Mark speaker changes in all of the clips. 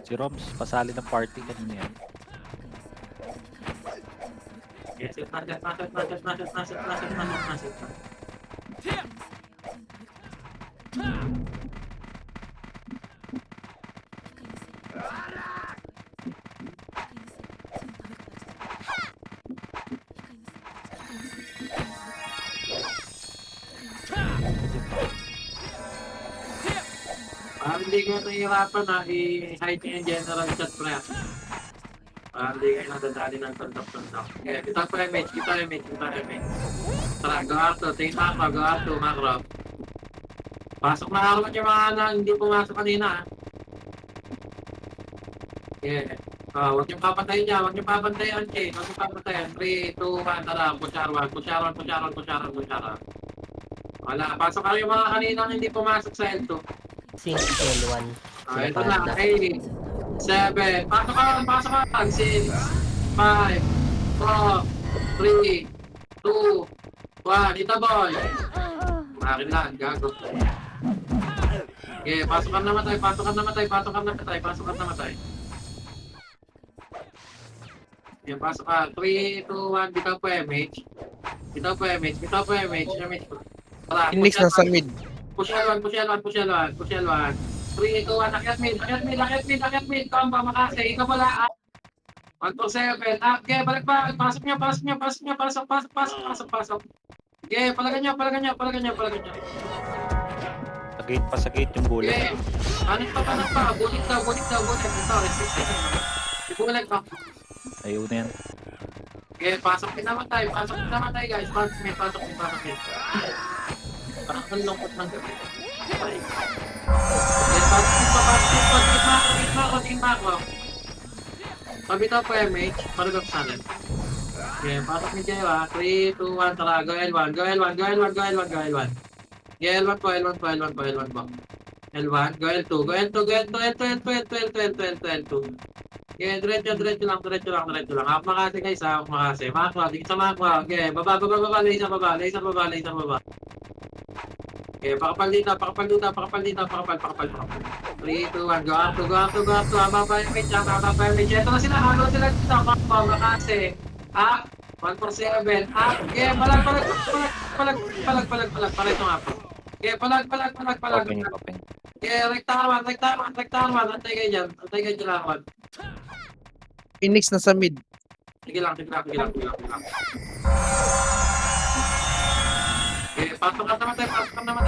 Speaker 1: Si Roms, pasali ng party kanina yan.
Speaker 2: Yes, nasit. Parang hindi kayo nahihirapan na i-hide niyo yung general chat pre. Parang hindi kayo nadadali ng tundok-tundok. Okay, kita image. Tara, go out to. Tingin macro, go out to, macro. Pasok na araw yung mga na hindi pumasok kanina. Yeah. Huwag niyong papantayin niya, huwag niyong papantayin, Che. Huwag niyong papantayin. 3, 2, 1, tara. Pushar 1. Wala, pasok kayo yung mga kaninang hindi pumasok sa L2.
Speaker 3: 6 L1.
Speaker 2: Ito na, 8, 7, pasok ka. 6, 5, 4, 3, 2, 1, ito boy. Akin lang, gago. Okay, pasok ka namatay. Yan, pasok ka. 3, 2, 1, bitaw po MH. Tara,
Speaker 4: Phoenix na sa mid.
Speaker 2: Push L1. 3, 2, 1, akyat mid. Combo, makasi. Ikaw pala, 147. Okay, balik pa. Pasok niyo. Pasok. Okay, palagan niyo.
Speaker 1: Sa gate yung bullet.
Speaker 2: Okay. Panik pa. Bulit daw. Ito, resistant. Ibulag pa.
Speaker 1: Ayun na yan.
Speaker 2: Okay, pasok pinamatay, guys. Pasok mid. Parang ang lungkot ng gabi. Okay, pasok mid pa. Pabitaw po MH, paragap sana. Okay, pasok mid kayo 3, 2, 1, tara, go L1. L1 po. L1, go L2. Okay, diretso lang. Half makasi guys, half makasi. Makwa, dikit sa makwa. Okay, baba. Laser baba. Okay, pakapal dito. 3, 2, 1, go up to. Haba pa yung pitch. Ito na sila dito. Makasi. 147. Okay, palag. Pareto nga po. Okay, palag.
Speaker 1: Open.
Speaker 2: Okay, rekta naman. Antay kayo dyan lawan.
Speaker 4: Phoenix na sa mid.
Speaker 2: Sige lang. Okay, pasok ka namatay. Pakapag sa kapat.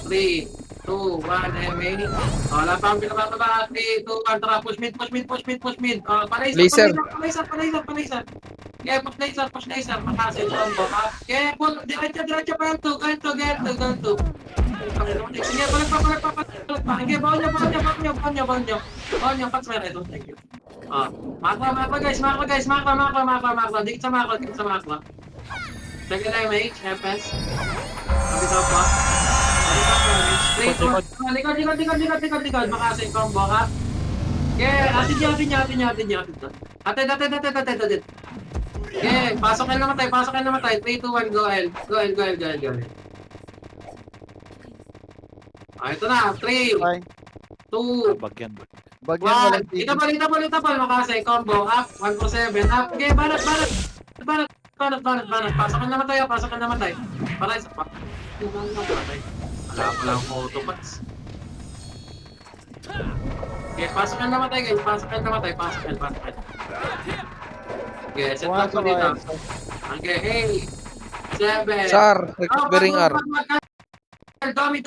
Speaker 2: 3, 2, 1, MA. Wala pa ang pinababa. 3, 2, 1, tara. Push mid.
Speaker 4: Laser.
Speaker 2: Palaser. Okay, push laser. Makasi, combo. Okay, pull. Diretso pa yung 2. Ganito. Sige, balik pa. Sige, bawal nyo. Pats meron. Thank you. Makro guys. Dikit sa makro. Second MH, FS. Kabitaw pa. Likod. Makasi, combo ha. Okay, atin niya. Atin. Okay, pasok kayo namatay. 3, 2, 1, go L. Ito na, 3,
Speaker 4: Ay,
Speaker 2: 2,
Speaker 1: Bagyan.
Speaker 4: bagyan mo lang.
Speaker 2: Ito pa, makasi, combo, up, 147, up, okay, banat, pasok ka namatay, para isa pa, wala ko lang autopats. Okay, pasok ka namatay guys, pasok ka. Okay, set lang ko dito. Okay, hey, 7,
Speaker 4: Sar, recovering R.
Speaker 2: Gamit.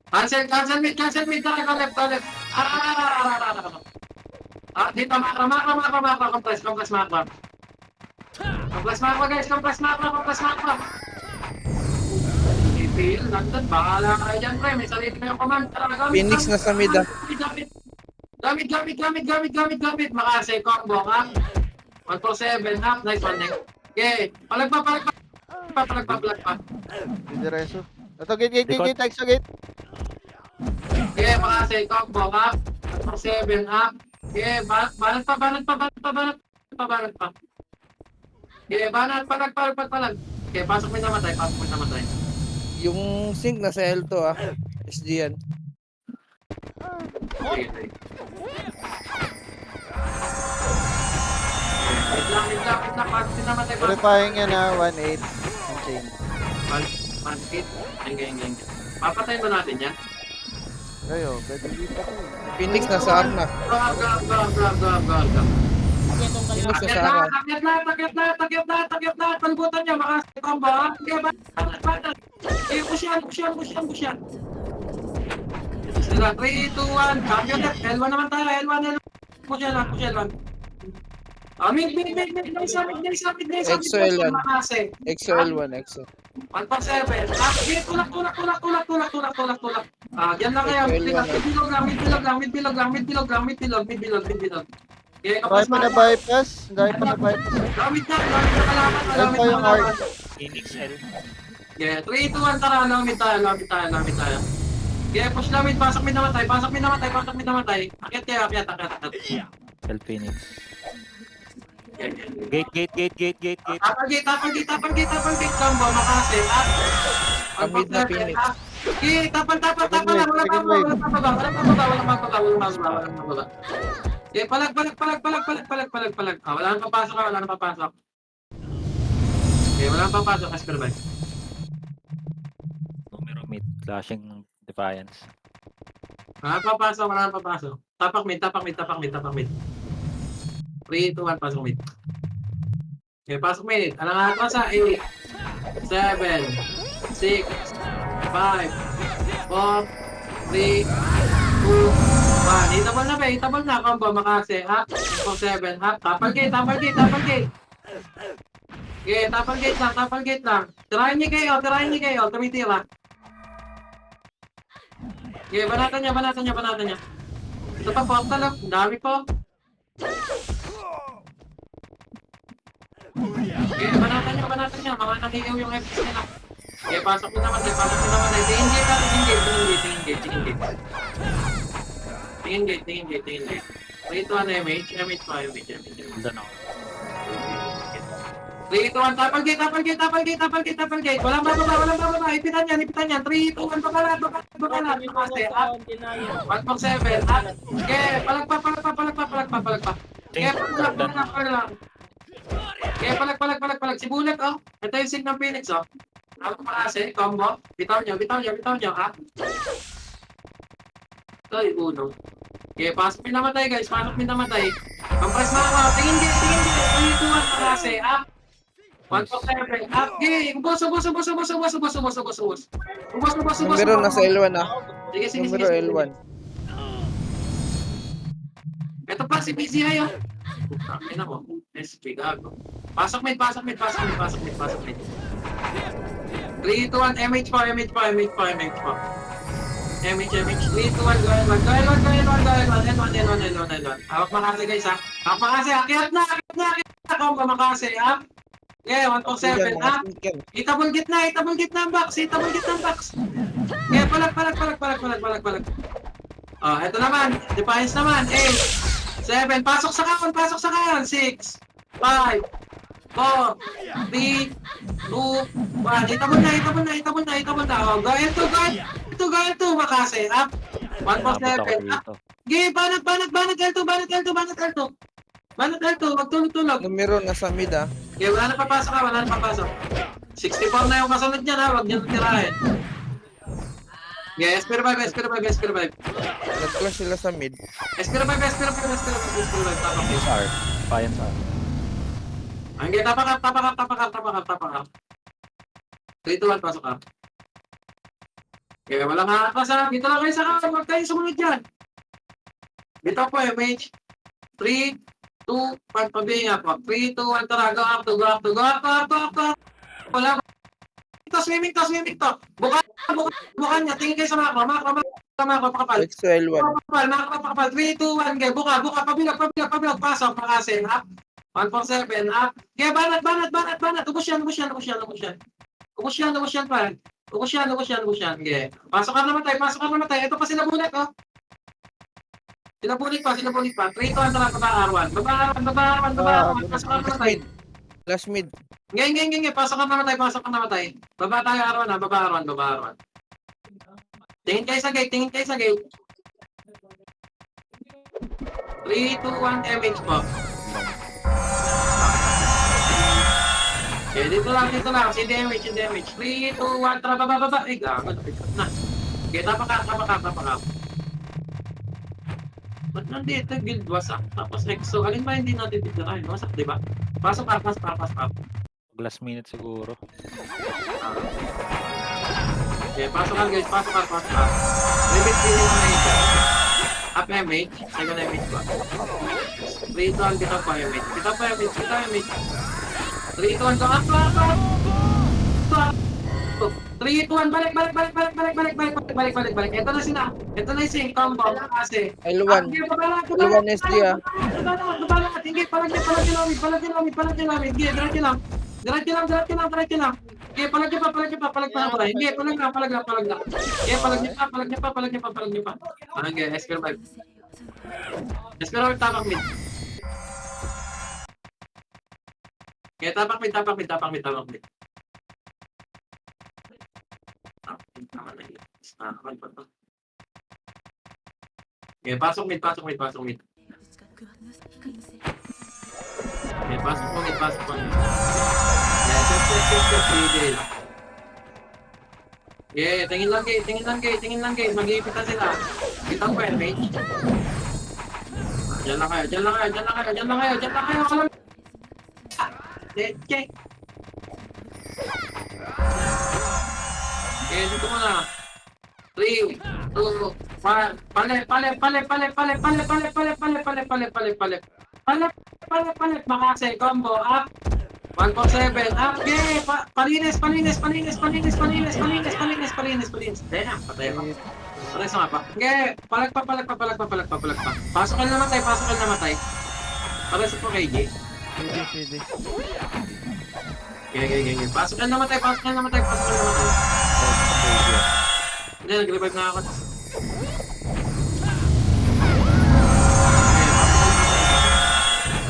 Speaker 2: Cancel mid, go left. Dito, macro, compress macro. Compress macro. Ipil, nandun, bahala kayo dyan, pre. May sarili na yung command.
Speaker 4: Phoenix na sa mid.
Speaker 2: Gamit. Makasi, combo, ha? 147, half, nice one, next. Okay, palag pa.
Speaker 4: Diretso. Ito, gate. Sa gate.
Speaker 2: Okay, makasi, combo, ha? 147, half. Okay, banat pa. Okay, banat, palag. Okay, pasok may namatay.
Speaker 4: Yung sync nasa L2 ah. SG yan.
Speaker 2: Sige, sige. Wait lang. Pasok may namatay.
Speaker 4: Purifying yan ah, 1-8. Ang chain.
Speaker 2: Pansip. Engge. Papatayin ba natin yan?
Speaker 4: Kayo, pwede dito ko. Phoenix nasa R na.
Speaker 2: Go.
Speaker 4: Phoenix nasa R na.
Speaker 2: Takyat na. Palibutan niya, makasitong ba? Okay, banat. Eh, pusyan. Sila, 3, 2, 1. Champion net. L1 naman tayo. L1. Pusyan lang. Mid.
Speaker 4: Exo L1.
Speaker 2: Makase.
Speaker 4: Exo L1, Exo.
Speaker 2: 1.7. Tulak. Yan lang kaya. Mid bilog. Okay,
Speaker 4: Dahil
Speaker 2: kapag
Speaker 4: pa na bypass.
Speaker 2: Gamit na kalaban.
Speaker 4: L pa yung R.
Speaker 1: Phoenix L.
Speaker 2: Yeah, 3, 2, 1, tara. Lamit tayo. Yeah, push lamit. Pasok may namatay. Akyat.
Speaker 1: L Phoenix. Gate.
Speaker 2: Tapal gate. Combo, makase.
Speaker 4: Kamid na Phoenix.
Speaker 2: Okay, tapal. Wala mababa. Okay, palag. Wala nang papasok. Okay, wala nang papasok. Asper ba?
Speaker 1: Numero mid. Clashing ng Defiance.
Speaker 2: Wala nang papasok. Tapak mid. 3, 2, 1, pasok mid. Okay, pasok mid. Ano nga ito sa 8, 7, 6, 5, 4, 3, 2, 1. Hitable na. Combo, makase. Up. 4, 7. Up. Tapal gate. Okay, tapal gate lang. Tirahin niyo kayo. Tumitira. Okay, banatan niya. Ito pa, portal. Ang dami po. Okay, banatan niya. Mga nakikiw yung FPS nila. Okay, pasok mo naman. Tingin gate. Ito ano, MH pa.
Speaker 1: Hold on ako.
Speaker 2: 3, 2, 1, tapal gate. Walang bababa. Ipitan yan. 3, 2, 1, bakala. Kasi, 1.7. Okay, palagpa. Okay, palag. Sibulat, oh. Ito yung sig ng Phoenix, oh. Ako pa kasi, combo. Bitaw nyo, ha? Ito yung uno. Okay, pasok pinamatay, guys. Compress na ako. Tingin gate. 3, 2, 1, kasi, ah. 1.7. Okay, ubos.
Speaker 4: Numero nasa L1 ah.
Speaker 2: Sige.
Speaker 4: Numero L1.
Speaker 2: Ito pa, si PCI, oh. Putangin ako. SP, gago. Pasok mid. 3, 2, 1, MH pa. MH. 3, 2, 1, go L1. Hawak makasi, guys, ha. Hawak makasi, akyat na. Combo makasi, ha. Yeah, 1.7, ha. Itabol gitna ang box. Yeah, palag. Oh, eto naman. Defiance naman. 8, 7. Pasok sa kaon. 6, 5, 4, 3, 2, 1. Itabol na. Oh, go L2. Makase. Up. 1.7. Up. Okay, banat. L2. Wag tulog.
Speaker 4: Numero nasa mid ah.
Speaker 2: Okay, wala na papasok. 64 na yung kasunod niyan, ha. Wag niyo tirahin. Okay, SP5.
Speaker 4: Nag-clash sila sa mid.
Speaker 2: SP5. Tapos.
Speaker 1: R. Defiance R.
Speaker 2: Hanggang tapak up. 3, 2, 1, pasok up. Okay, wala nga sa. Dito lang kayo sa kaso. Huwag kayo sumunod dyan. Dito po, MH. 3, 2, 1, pabinga po. 3, 2, 1, tara. Go up. Wala. Swimming to. Bukan niya. Tingin kayo sa mako. Pakapal.
Speaker 4: Exo L1.
Speaker 2: Pakapal. 3, 2, 1, okay. Buka. Pabilag. Pasok. Pakasin. Up. 1.7. Up. Okay, banat. Ubus yan, pa. Ubus yan. Okay. Pasok ka namatay. Ito pa sila bulat, oh. Sila bulit pa. 3, 2, 1, tara. Baba R1. Pasok ka namatay.
Speaker 4: Last mid.
Speaker 2: Ngay. Pasok ka namatay, pasok ka namatay. Baba tayo, Arwan, ha? Baba, Arwan. Tingin kayo sa gate. 3, 2, 1, damage po. Okay, dito lang. Si damage. 3, 2, 1, tara, baba. Eh, gago, napikat na. Okay, tapa ka. Ba't nandito, guild wasak? Tapos exo, alin ba hindi natin titirahin? Wasak, di ba? Pasok.
Speaker 1: Last minute siguro.
Speaker 2: Okay, pasok ka guys, pasok ka. Limit din yung mga up MH, second MH ba? 3, 2, 1, kita pa MH. 3, 2, 1, go up. 3, 2, 1, balik. Ito na yung sync combo kasi.
Speaker 4: L1. L1 SD ah.
Speaker 2: Baba. Hindi, palag niyo namin. Hindi, diretso lang. Okay, palag niyo pa. Hindi, palag na. Okay, palag niyo pa. Okay, Esper 5. Esper 5, tapak mid. Okay, tapak mid. Okay, pasok mid. Okay, pasok mo mid. Yes. Tingin lang gate. Mag-iipitan sila. Kitang pa yan, mate. Diyan lang kayo. Okay. Okay, dito muna. 3, 2, 1. Palit. Makasay, combo, up. 147, up. Okay, palinis. Damn, patay ako. Patay sa mapa. Okay, palag pa. Pasok ka namatay. Patay sa po KJ. Okay. Pasok ka namatay. Hindi, nag-revive na ako.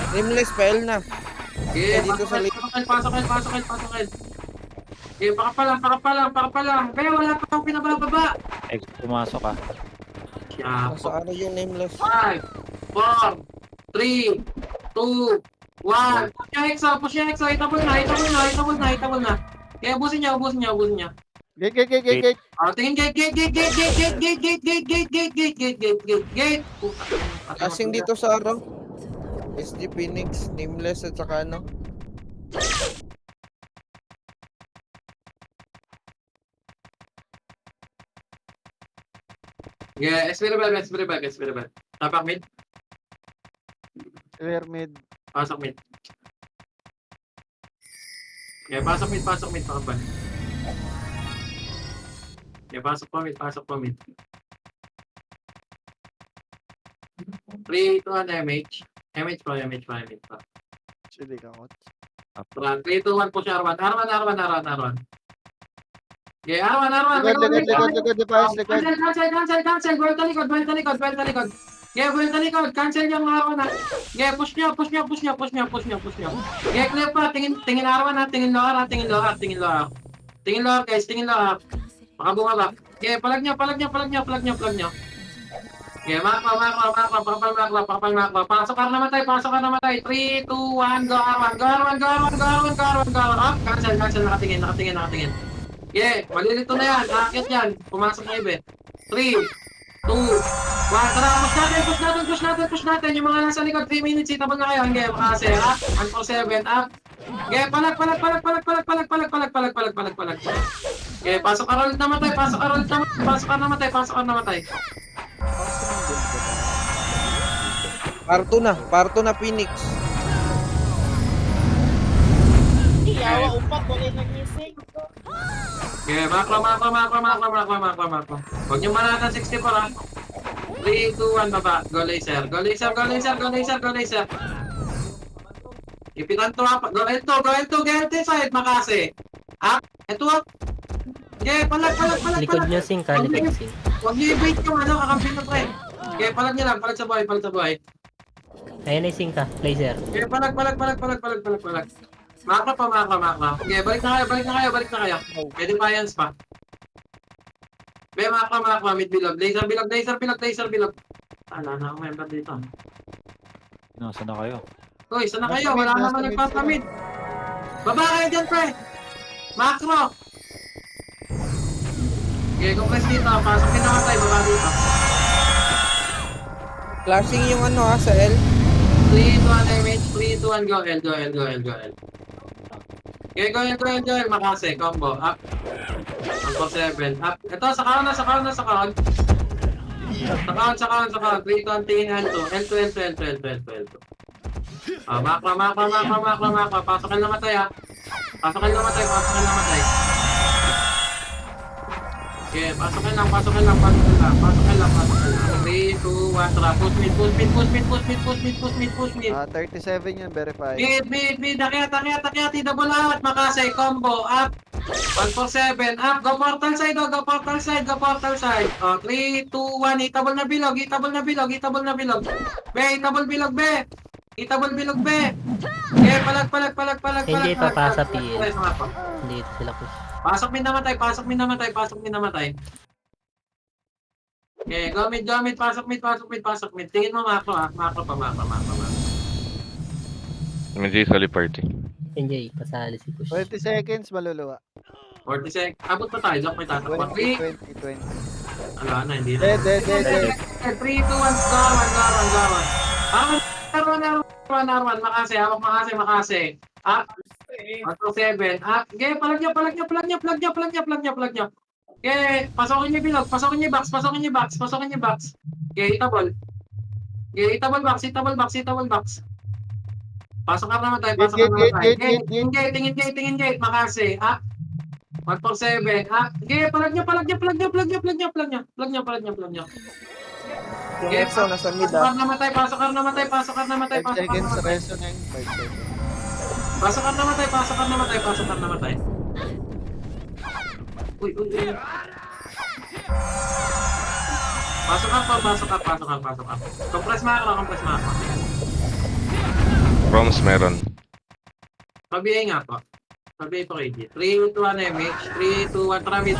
Speaker 4: Nameless, fail na.
Speaker 2: Okay,
Speaker 4: dito sa
Speaker 2: pasokin. Okay, baka pa lang. Kaya wala pa akong pinabababa.
Speaker 1: Pumasok ka.
Speaker 4: Nasa ano yung nameless?
Speaker 2: 5, 4, 3, 2, 1. Push yung Hexa. Hitable na. Kaya ubusin niya.
Speaker 5: Gate.
Speaker 2: Tingin gate.
Speaker 4: Kasing dito sa araw. SD Phoenix, nameless at saka ano.
Speaker 2: Yeah, Espera ba. Tapak mid.
Speaker 5: Clear mid.
Speaker 2: Pasok mid. Yeah, pasok mid. Pakabal. Yeah, pasok pa mid. 3, 2, 1, MH. MH pa.
Speaker 5: Sili ka kot.
Speaker 2: 3, 2, 1, push Arwan. Yeah, Arwan.
Speaker 5: Likod, device, likod.
Speaker 2: Cancel. Buwelta likod. Yeah, buwelta likod. Cancel yung Arwan, ha. Yeah, push nyo. Yeah, clear pa. Tingin Arwan, ha. Tingin lower, guys. Baka bumaba. Yeah, palag nyo. Yeah, makro. Pasok ka namatay. 3, 2, 1, go Arwan. Up, cancel. Nakatingin. Yeah, malilito na yan. Nakakit yan. Pumasok na ibe. 3, 2, 1. Tara, push natin. Yung mga nasa likod, 3 minutes. Hitable na kayo. Hanggang makase. Up, 147, up. Yeah, palag. Yeah, pasok ka roll namatay.
Speaker 4: Parto na Phoenix.
Speaker 3: Yawa, upak, wala nag-ising.
Speaker 2: Okay, makro. Huwag niyo manatan 64, ha. 3, 2, 1, baba. Go laser. Ipitan to, ha. Go L2 side, makase. Up. Ito, ha. Okay, palag.
Speaker 3: Likod nyo sing ka, likod sing.
Speaker 2: Huwag niyo i-bait yung kakampi na pre. Okay, palag niyo lang. Palag sa buhay.
Speaker 3: Ayan ay sing ka, laser.
Speaker 2: Okay, palag. Makro pa, makro. Okay, balik na kayo. May defiance pa. Be, makro, mid bilog. Laser bilog. Ala na akong member dito.
Speaker 1: Nasa na kayo?
Speaker 2: Uy, saan na
Speaker 5: Nasa
Speaker 2: kayo?
Speaker 5: mid,
Speaker 2: Wala
Speaker 5: nasa
Speaker 2: naman
Speaker 5: mid
Speaker 2: nagpapamid. Baba kayo dyan, pre. Makro. Okay, compress dito. Pasok din naman tayo. Baba dito.
Speaker 4: Flashing yung ano sa L.
Speaker 2: 3, 2, 1, damage. 3, 2, 1, go. L. Okay, go. Makase, combo. Up. 147. Up. Ito, sa kaon. Sa kaon. 3, 2, 1, tingin L2. L2. Makro. Pasokan na matay, ha. Pasokan na matay. Okay, pasokan lang. 3, 2, 1, tara. Push mid.
Speaker 5: 37 yun, verify.
Speaker 2: Mid. Akyat. Double out. Makasay, combo. Up. 147. Up. Go portal side. Oh, 3, 2, 1. Itabol na bilog. Be, itabol bilog, be. Okay, palag.
Speaker 3: Hindi pa pasa PL.
Speaker 2: Press nga po.
Speaker 3: Hindi sila push.
Speaker 2: Pasok min namatay. Okay, go mid. Pasok mid. Tingin mo makro, ha. Makro pa.
Speaker 6: Medyo sali party.
Speaker 3: NJ, pasali si push.
Speaker 5: 20 seconds, maluluwa.
Speaker 2: 40 seconds. Abot pa tayo. Diyan may tatakbo.
Speaker 5: 20.
Speaker 2: Ala na, hindi na.
Speaker 5: Dead.
Speaker 2: 3, 2, 1, go. Arwan. Makase. Up. 127. Up. Okay, palag niya. Okay, pasokin niyo bilog. Pasokin niyo box. Okay, itabol. Box. Pasok ka naman tayo. Tingin gate. Makase. Up. 147. Up. Okay, palag niyo.
Speaker 4: Yung EXO nasa mid ah.
Speaker 2: Pasok ka namatay.
Speaker 5: 5 seconds, reso na yun. 5 seconds.
Speaker 2: Pasok ka namatay. Uy. Pasok ka. Compress makro.
Speaker 6: Proms meron.
Speaker 2: Pabiyay nga po. Pabiyay po kayo. 3, 2, 1, MH. 3, 2, 1, tara mid.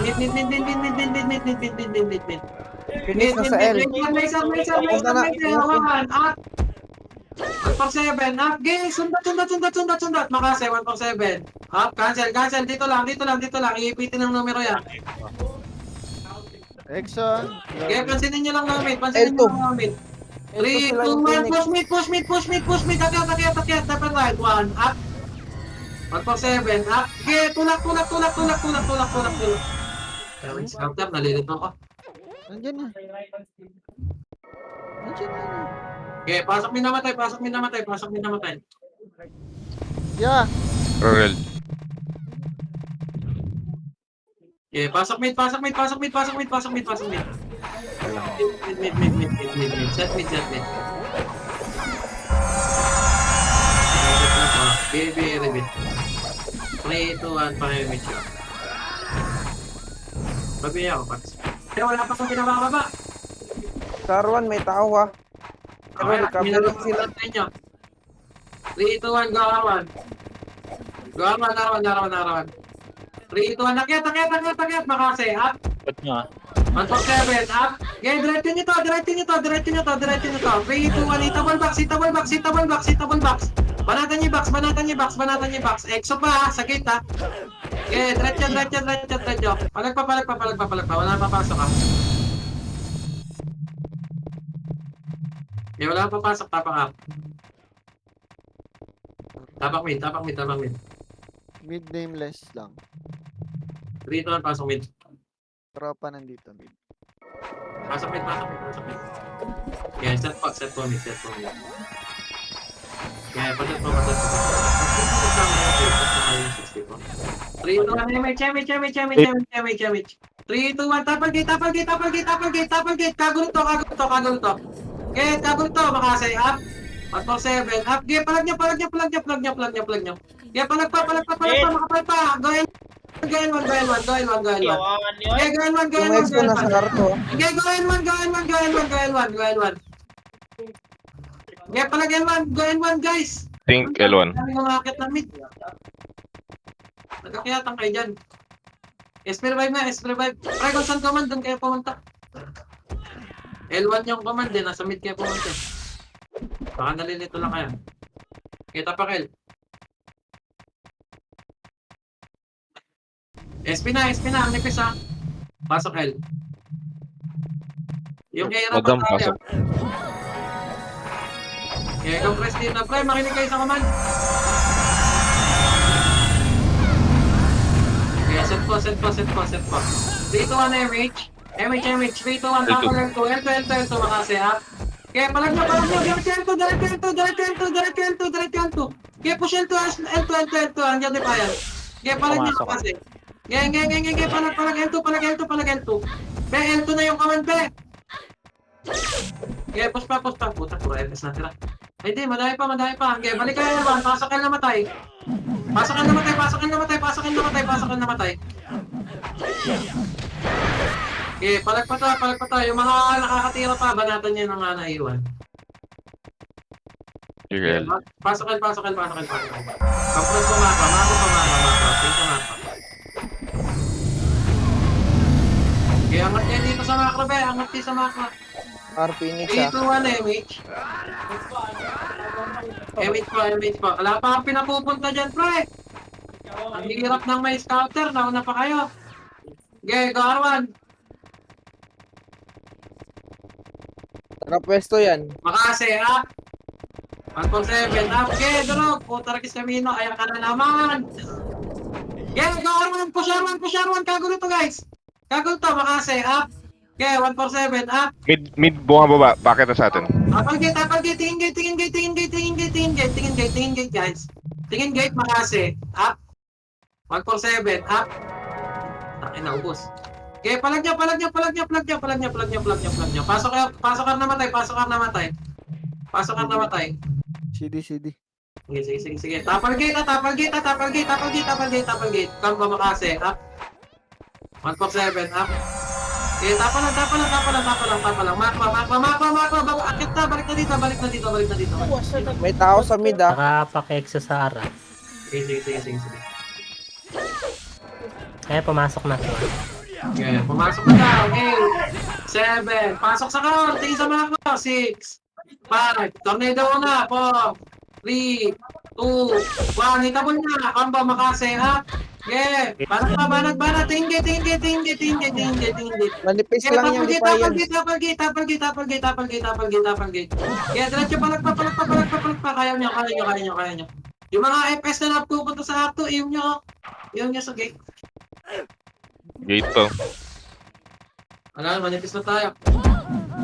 Speaker 4: Finish na sa L.
Speaker 2: Laser. Up. 147. Up. Game. Sundat. Makase. 147. Up. Cancel. Dito lang. Iipitin ng numero yan.
Speaker 5: Exxon.
Speaker 2: Okay, pansinin nyo lang namin. 3, 2, 1. Push mid. Akyat. Dapat right. 1. Up. 147. Up. Okay, tulak. Scout up. Nalilito ako.
Speaker 5: Nandiyan na.
Speaker 2: Okay, pasok min namatay.
Speaker 5: Yeah.
Speaker 6: Rorel.
Speaker 2: Okay, pasok mid. Mid. Set mid. Baby, repeat. 3, 2, 1, pakimit siya. Babi ako, Pax. Pero wala pa kong pinabababa.
Speaker 4: Sarwan, may tao ha. Pero
Speaker 2: Okay,
Speaker 4: recover
Speaker 2: minalong
Speaker 4: lang sila.
Speaker 2: sila. 3, 2, 1, go Arwan. 3, 2, 1, akyat. Makase, up.
Speaker 1: Ba't nyo ah?
Speaker 2: 147, up. Okay, diretso nyo to. 3, 2, 1, itable box. Banatan niyo box. Exo pa ha, sa gate ha. Okay, diretso. Palag pa. Wala na papasok ha. Okay, wala na papasok. Tapak up. Tapak mid.
Speaker 5: Mid nameless lang.
Speaker 2: 3, 2, 1, pasok mid.
Speaker 5: Tropa nandito, mid.
Speaker 2: Pasok mid. Okay, set po mid. Okay, padat po. 3, 2, 1, may chemi. 3, 2, 1, tapal gate. Kagulo to. Okay, kagulo to. Makasay, up. 147, up. Okay, palag nyo. Okay, palag pa. Makapal pa. Goin 1. Okay,
Speaker 4: Yung EXO nasa karto ah.
Speaker 2: Okay, goin 1. Okay, palag L1, guys.
Speaker 6: Think L1.
Speaker 2: Dami mga akit ng mid. Nagkakiyatan kayo dyan. S-revive na, S-revive. Pre, kung saan command, doon kayo pumunta. L1 yung command din, nasa mid kayo pumunta. Baka nalilito lang kayo. Kita pa, Kel. SP na, ang nipis ha. Pasok, Kel. Yung era
Speaker 6: Madam,
Speaker 2: pa tayo.
Speaker 6: pasok.
Speaker 2: Kaya kung press din na, pre, makinig kayo sa command. Kaya set po. 3 to 1 MH. MH. 3 to 1, tapos L2, makasi ha. Kaya palag nyo, diretso. Kaya push L2, hanggang di pa yan. Kaya palag nyo
Speaker 1: Pumasok.
Speaker 2: kasi. Kaya palag L2. Be, L2 na yung command, be. Kaya push pa. Puta, puro FS na tira. Ay di, madami pa. Kaya balik kayo naman, pasok kayo namatay. Okay, palag pa to. Yung mga nakakatira pa, banatan niya ng naiwan.
Speaker 6: Here, L.
Speaker 2: Pasok. Kapres po mapa. Tingnan mapa. Okay, angat niya dito sa macro, be. Angat niya sa macro.
Speaker 4: R Phoenix
Speaker 2: 3, 2, 1, MH. MH po. Wala pa kang pinapupunta dyan, pre. Ang hirap ng may scouter. Nauna pa kayo. Okay, go R1.
Speaker 4: Nakapwesto yan.
Speaker 2: Makase, up. 147, up. Okay, durog. Puta rakis kamino. Ayan ka na naman. Okay, go R1. Push R1. Kagulo to, guys. Kagulo to. Makase, up. Okay, 147, up.
Speaker 6: Mid bumababa. Bakit na sa atin?
Speaker 2: Tapal gate. Tingin gate, guys. Tingin gate, makase. Up. 147, up. Takin na, ubos. Okay, palag nyo. Pasok ka namatay.
Speaker 5: CD.
Speaker 2: Sige. Tapal gate. Kamba makase, up. 147, up. Okay, tapal lang. Makma. Akit na, balik na dito.
Speaker 4: May tao sa mid ah.
Speaker 3: Nakapakeksa sa ara.
Speaker 2: Sige.
Speaker 3: Kaya pumasok na to.
Speaker 2: Okay, pumasok na. Okay. 7. Pasok sa car. Tingin sa mga ko. 6. 5. Tornado na. 4. 3. 2. 1. Hitabol na. Kamba makase, ha? Okay. Banat. Tingin gate.
Speaker 4: Manipis lang yan, di pa yan.
Speaker 2: Tapal gate. Kaya diretso palag pa. Kaya nyo. Yung mga FS na napupunta sa Acto, iyon nyo sa gate.
Speaker 6: Gate to.
Speaker 2: Wala, manipis na tayo.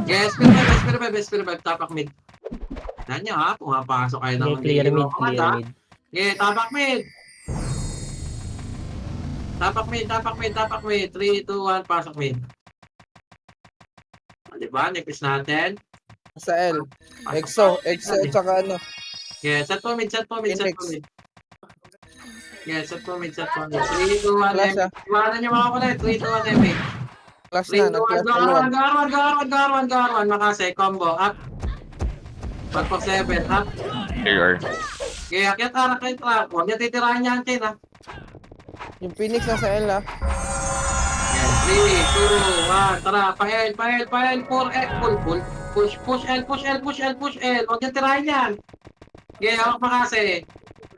Speaker 2: Yes, revive, tapak mid. Yan nyo ha, pumapasok kayo ng
Speaker 3: Clear mid.
Speaker 2: Yeah, tapak mid. Tapak mid. 3, 2, 1, pasok mid. Diba, nipis natin.
Speaker 4: Sa L. Exo, tsaka ano.
Speaker 2: Yeah, set po mid. Yeah, set po mid. 3, 2, 1,
Speaker 4: Class, ah.
Speaker 2: Iwanan nyo mga kulay. 3, 2, 1, MH.
Speaker 4: Class
Speaker 2: 3, 2, 1,
Speaker 4: na, nag-class na 1.
Speaker 2: Garwan. Makase, combo, up. 147, up.
Speaker 6: Here, R.
Speaker 2: Kaya akyat anak kayo trap. Huwag niya titirahan niya ang chain, ha.
Speaker 4: Yung Phoenix na sa L ah.
Speaker 2: Yan, 3, 2, 1, tara, pa-L, 4L, pull. Push L. Huwag niya tirahan yan. Kaya hawak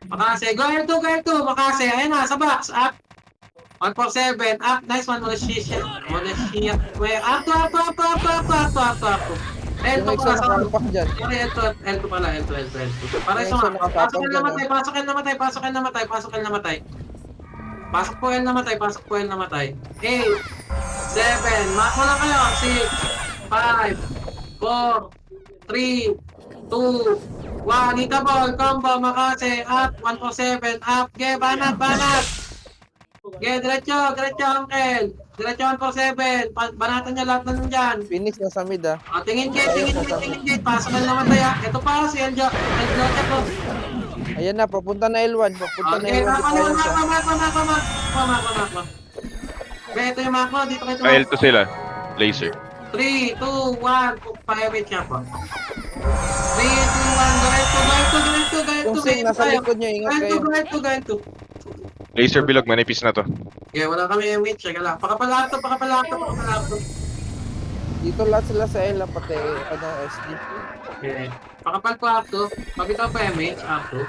Speaker 2: Makase. Go L2. Makase, ayun na, sa box, up. 147, up. Nice one, Molestia. Up.
Speaker 4: Yung
Speaker 2: L2
Speaker 4: Exo
Speaker 2: pala, sa
Speaker 4: nakarapak dyan.
Speaker 2: sorry, L2 pala. Para
Speaker 4: Yung
Speaker 2: sa
Speaker 4: Exo
Speaker 2: mga.
Speaker 4: nakatapang
Speaker 2: Pasok L namatay. Pasok po L namatay. 8, 7, mark mo lang kayo. 6, 5, 4, 3, 2, 1. Hitabol, combo, Makase, up. 147, up. Okay, banat. Okay, diretso, Uncle. Diretso 147. Banatan niya lahat na nandyan.
Speaker 4: Phoenix na sa mid ah.
Speaker 2: Tingin gate. Pasok L namatay. Ito pa, si Eljo. Eljo.
Speaker 4: Ayan na, papunta na L1.
Speaker 2: Okay, mama. Ito yung mako, dito kayo
Speaker 6: Sa L2 sila. Laser.
Speaker 2: 3, 2, 1, pa-event siya po. 3, 2, 1, diretso.
Speaker 4: Yung sing nasa likod nyo, ingat kayo.
Speaker 2: Gain to.
Speaker 6: Laser bilog, manipis na to.
Speaker 2: Okay, wala kami MH. Teka lang. Pakapalato.
Speaker 4: Dito lahat sila sa L, pati SD.
Speaker 2: Okay. Pakapal ko up to. Pabitaw pa MH. Up to.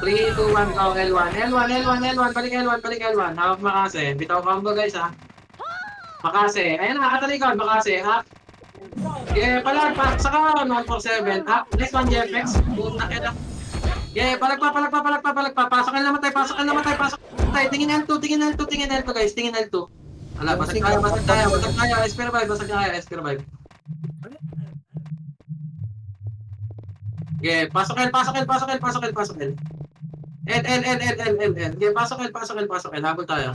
Speaker 2: 3, 2, 1, go. L1. Balik L1. Hawak Makase. Bitaw combo guys ha. Makase. Ayan na, katalikod. Makase. Up. Okay, palag. Saka 147. Up. Next one, JFX. Puta kita. Okay, palag pa. Pasok ka namatay. Tingin L2 guys. Tingin L2. Wala, basag tayo. Espera vibe. Okay, pasok L. L. Okay, pasok L. Habol tayo.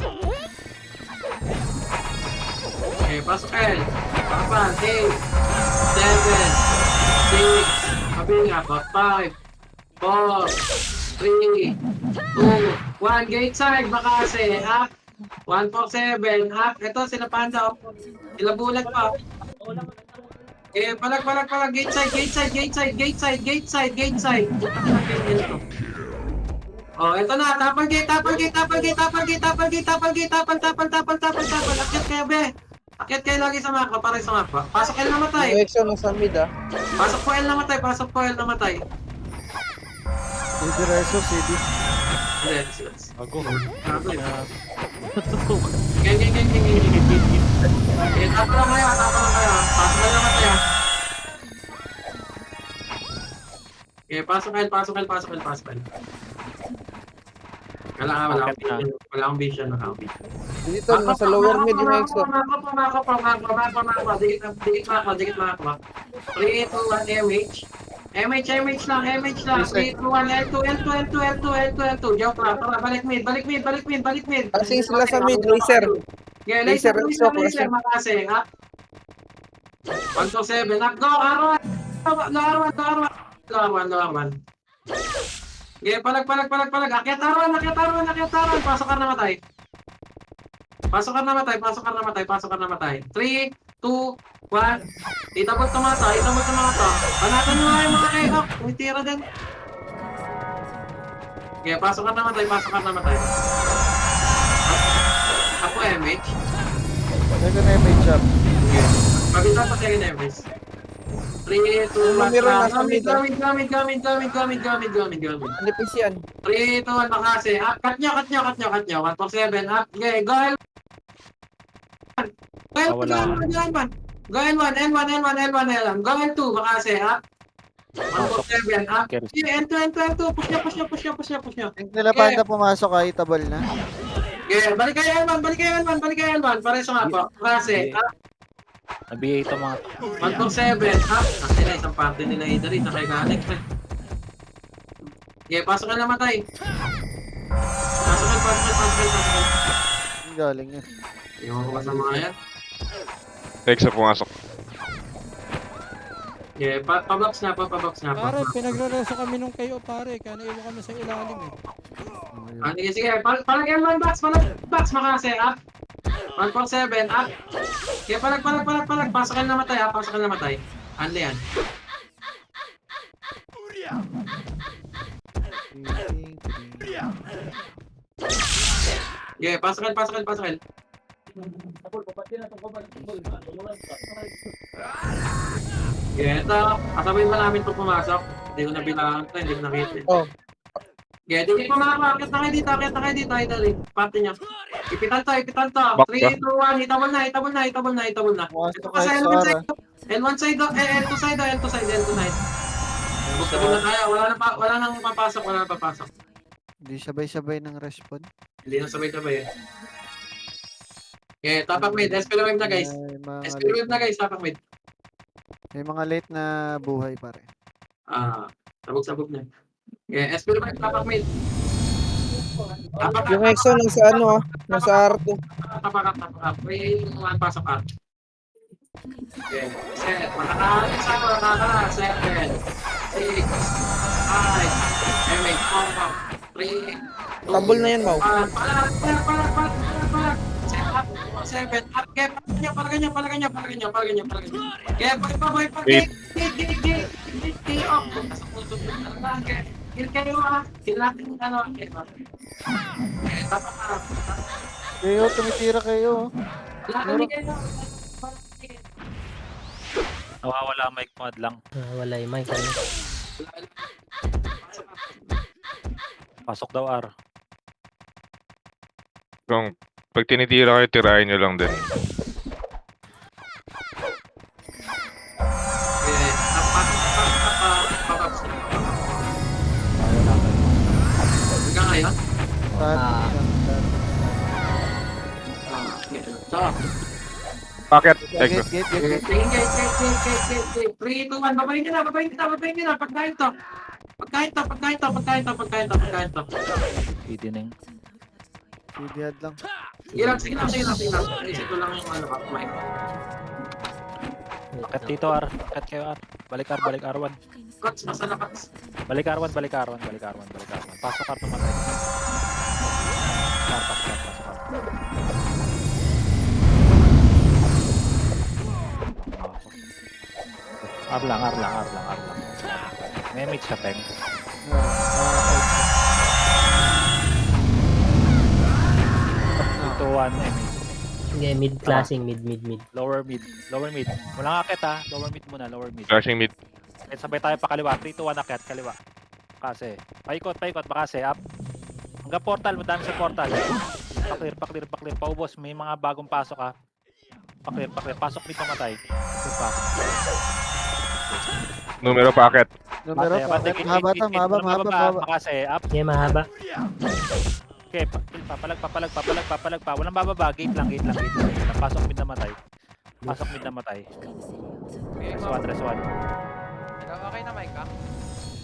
Speaker 2: Okay, pasok L. Papan, 8, 7, 6, mabinga pa, 5, 4, 3, 2, 1, gate side, Makase, up, 147, up, ito sila Panda, sila bulag pa. Eh, palag, gate side. Oh, ito na, tapal gate, akyat kayo lagi sa mapa, pare sa mapa. Pasok L namatay.
Speaker 4: Yung Exo nasa mid
Speaker 2: Pasok po L namatay.
Speaker 5: Diretso, CD.
Speaker 2: Let's.
Speaker 1: Bago.
Speaker 2: Geng. Tapal lang kayo. Pasok L namatay ha. Okay, pasok L. Wala akong vision.
Speaker 4: Dito, nasa lower mid yung Exo.
Speaker 2: Mako. Dikit mako. 3, 2, 1, MH lang. 3, 2, 1, L2. Joke lang. Tara, balik mid.
Speaker 4: Passing sila sa mid, laser.
Speaker 2: Yeah,
Speaker 4: Laser,
Speaker 2: laser,
Speaker 4: Exo,
Speaker 2: Makase, ha? 127, up, go, R1. Yeah, palag. Akyat R1. Pasok ka namatay. 3, 2, 1. Itabot tumata. Banatan mo nga yung mga kayo. Umitira din. Okay, pasok ka namatay. Ako MH.
Speaker 5: Second image up.
Speaker 2: Pabitan pa second MH. 3, 2, 1.
Speaker 4: Meron nasa mid,
Speaker 2: Gamit.
Speaker 4: Nipis yan.
Speaker 2: 3, 2, 1, Makase. Cut nyo. 147, up. Okay, go L1. Go L1. Go L2, Makase, up. 147, up. L2. Push nyo.
Speaker 5: Think nila Panda pumasok ay tabal na.
Speaker 2: Okay, balik kayo L1. Pare sa mapa. Makase, up.
Speaker 1: Nabiyay ito mga
Speaker 2: 147, up. Kasi na isang parte nila Idari, nakagaling pa. Okay, pasok ka namatay. Pasok.
Speaker 5: Ang galing niya.
Speaker 2: Iwan ko ba sa mga yan?
Speaker 6: Exo pumasok.
Speaker 2: Yeah, pabox na pa.
Speaker 7: Pare, pinagre-reso kami nung kayo pare, kaya naiwan kami sa ilalim eh.
Speaker 2: Sige. Palag L1 box, Makase, up. 147, up. Okay, palag. Pasok ka namatay. Anli yan. Yeah, pasok ka. Yeah, ito. Kasabihin ba namin ito pumasok? Hindi ko nabilangan ito, hindi ko nakita.
Speaker 4: Oh.
Speaker 2: Yeah, di ko makakakit na kayo dito, idol eh. Pati niya. Ipitan to.
Speaker 6: Back
Speaker 2: 3, 2, 1, hitabol na. Ito kasi L1 side, L2 side. Buksan na kaya, wala nang papasok.
Speaker 5: Hindi sabay-sabay ng respawn.
Speaker 2: Hindi na sabay-sabay eh. Yeah, tapak mid, SPL wave na guys. Tapak mid.
Speaker 5: May mga late na buhay pare.
Speaker 2: Sabog na. Yeah, SPL wave, tapak mid.
Speaker 4: Yung Exo nasa R2.
Speaker 2: Tapak. May mga pasok up. Okay, set. Makaka. 7, 6, 5, MH, 4, 3, 2,
Speaker 4: Tabol na yan, Mau.
Speaker 2: Palag. 7, up. Okay, palaganyo. Okay, boy pa. Gate. Off. Sa puso. Kill kayo ha. Kill natin yung ano. Tapos na.
Speaker 5: Kayo, tumitira kayo.
Speaker 2: Lahat ni kayo.
Speaker 1: Nawawala ang mic mo lang.
Speaker 3: Wala yung mic. Ano?
Speaker 1: Pasok daw R.
Speaker 6: Kung pag tinitira kayo, tirahin nyo lang din.
Speaker 2: Hanggang ngayon?
Speaker 3: Ah.
Speaker 6: Packet!
Speaker 5: Gate,
Speaker 6: Exo.
Speaker 5: gate, gate, gate.
Speaker 2: Sige. 3, 2, 1. Babayin nyo na. Pagkain to. Pagkain to.
Speaker 1: Feeding.
Speaker 5: Sidihad lang.
Speaker 2: Sige lang. Isip ko lang yung ano, mic.
Speaker 1: Kat dito R. Kat kayo R. Balik R1.
Speaker 2: Coach, nasa lakas.
Speaker 1: Balik R1. Pasok R tumatay. Pasok R. R lang. May mid siya, Peng. Ito 1 MH.
Speaker 3: Hindi, mid classing, mid.
Speaker 1: Lower mid. Walang akit ha. Lower mid.
Speaker 6: Flashing mid.
Speaker 1: Okay, sabay tayo pa kaliwa. 3, 2, 1 akit. Kaliwa. Kasi. Paikot. Baka say up. Hanggang portal. Madami sa portal. Paklir. Paubos. May mga bagong pasok ha. Paklir. Pasok mid namatay.
Speaker 6: Numero packet.
Speaker 5: Numero pa. Mahaba.
Speaker 1: Makase up.
Speaker 3: Yeah, mahaba.
Speaker 1: Okay, papalag pa. Walang bababa. Gate lang. Pasok mid namatay. Rest 1.
Speaker 8: Okay na, Mike, ha?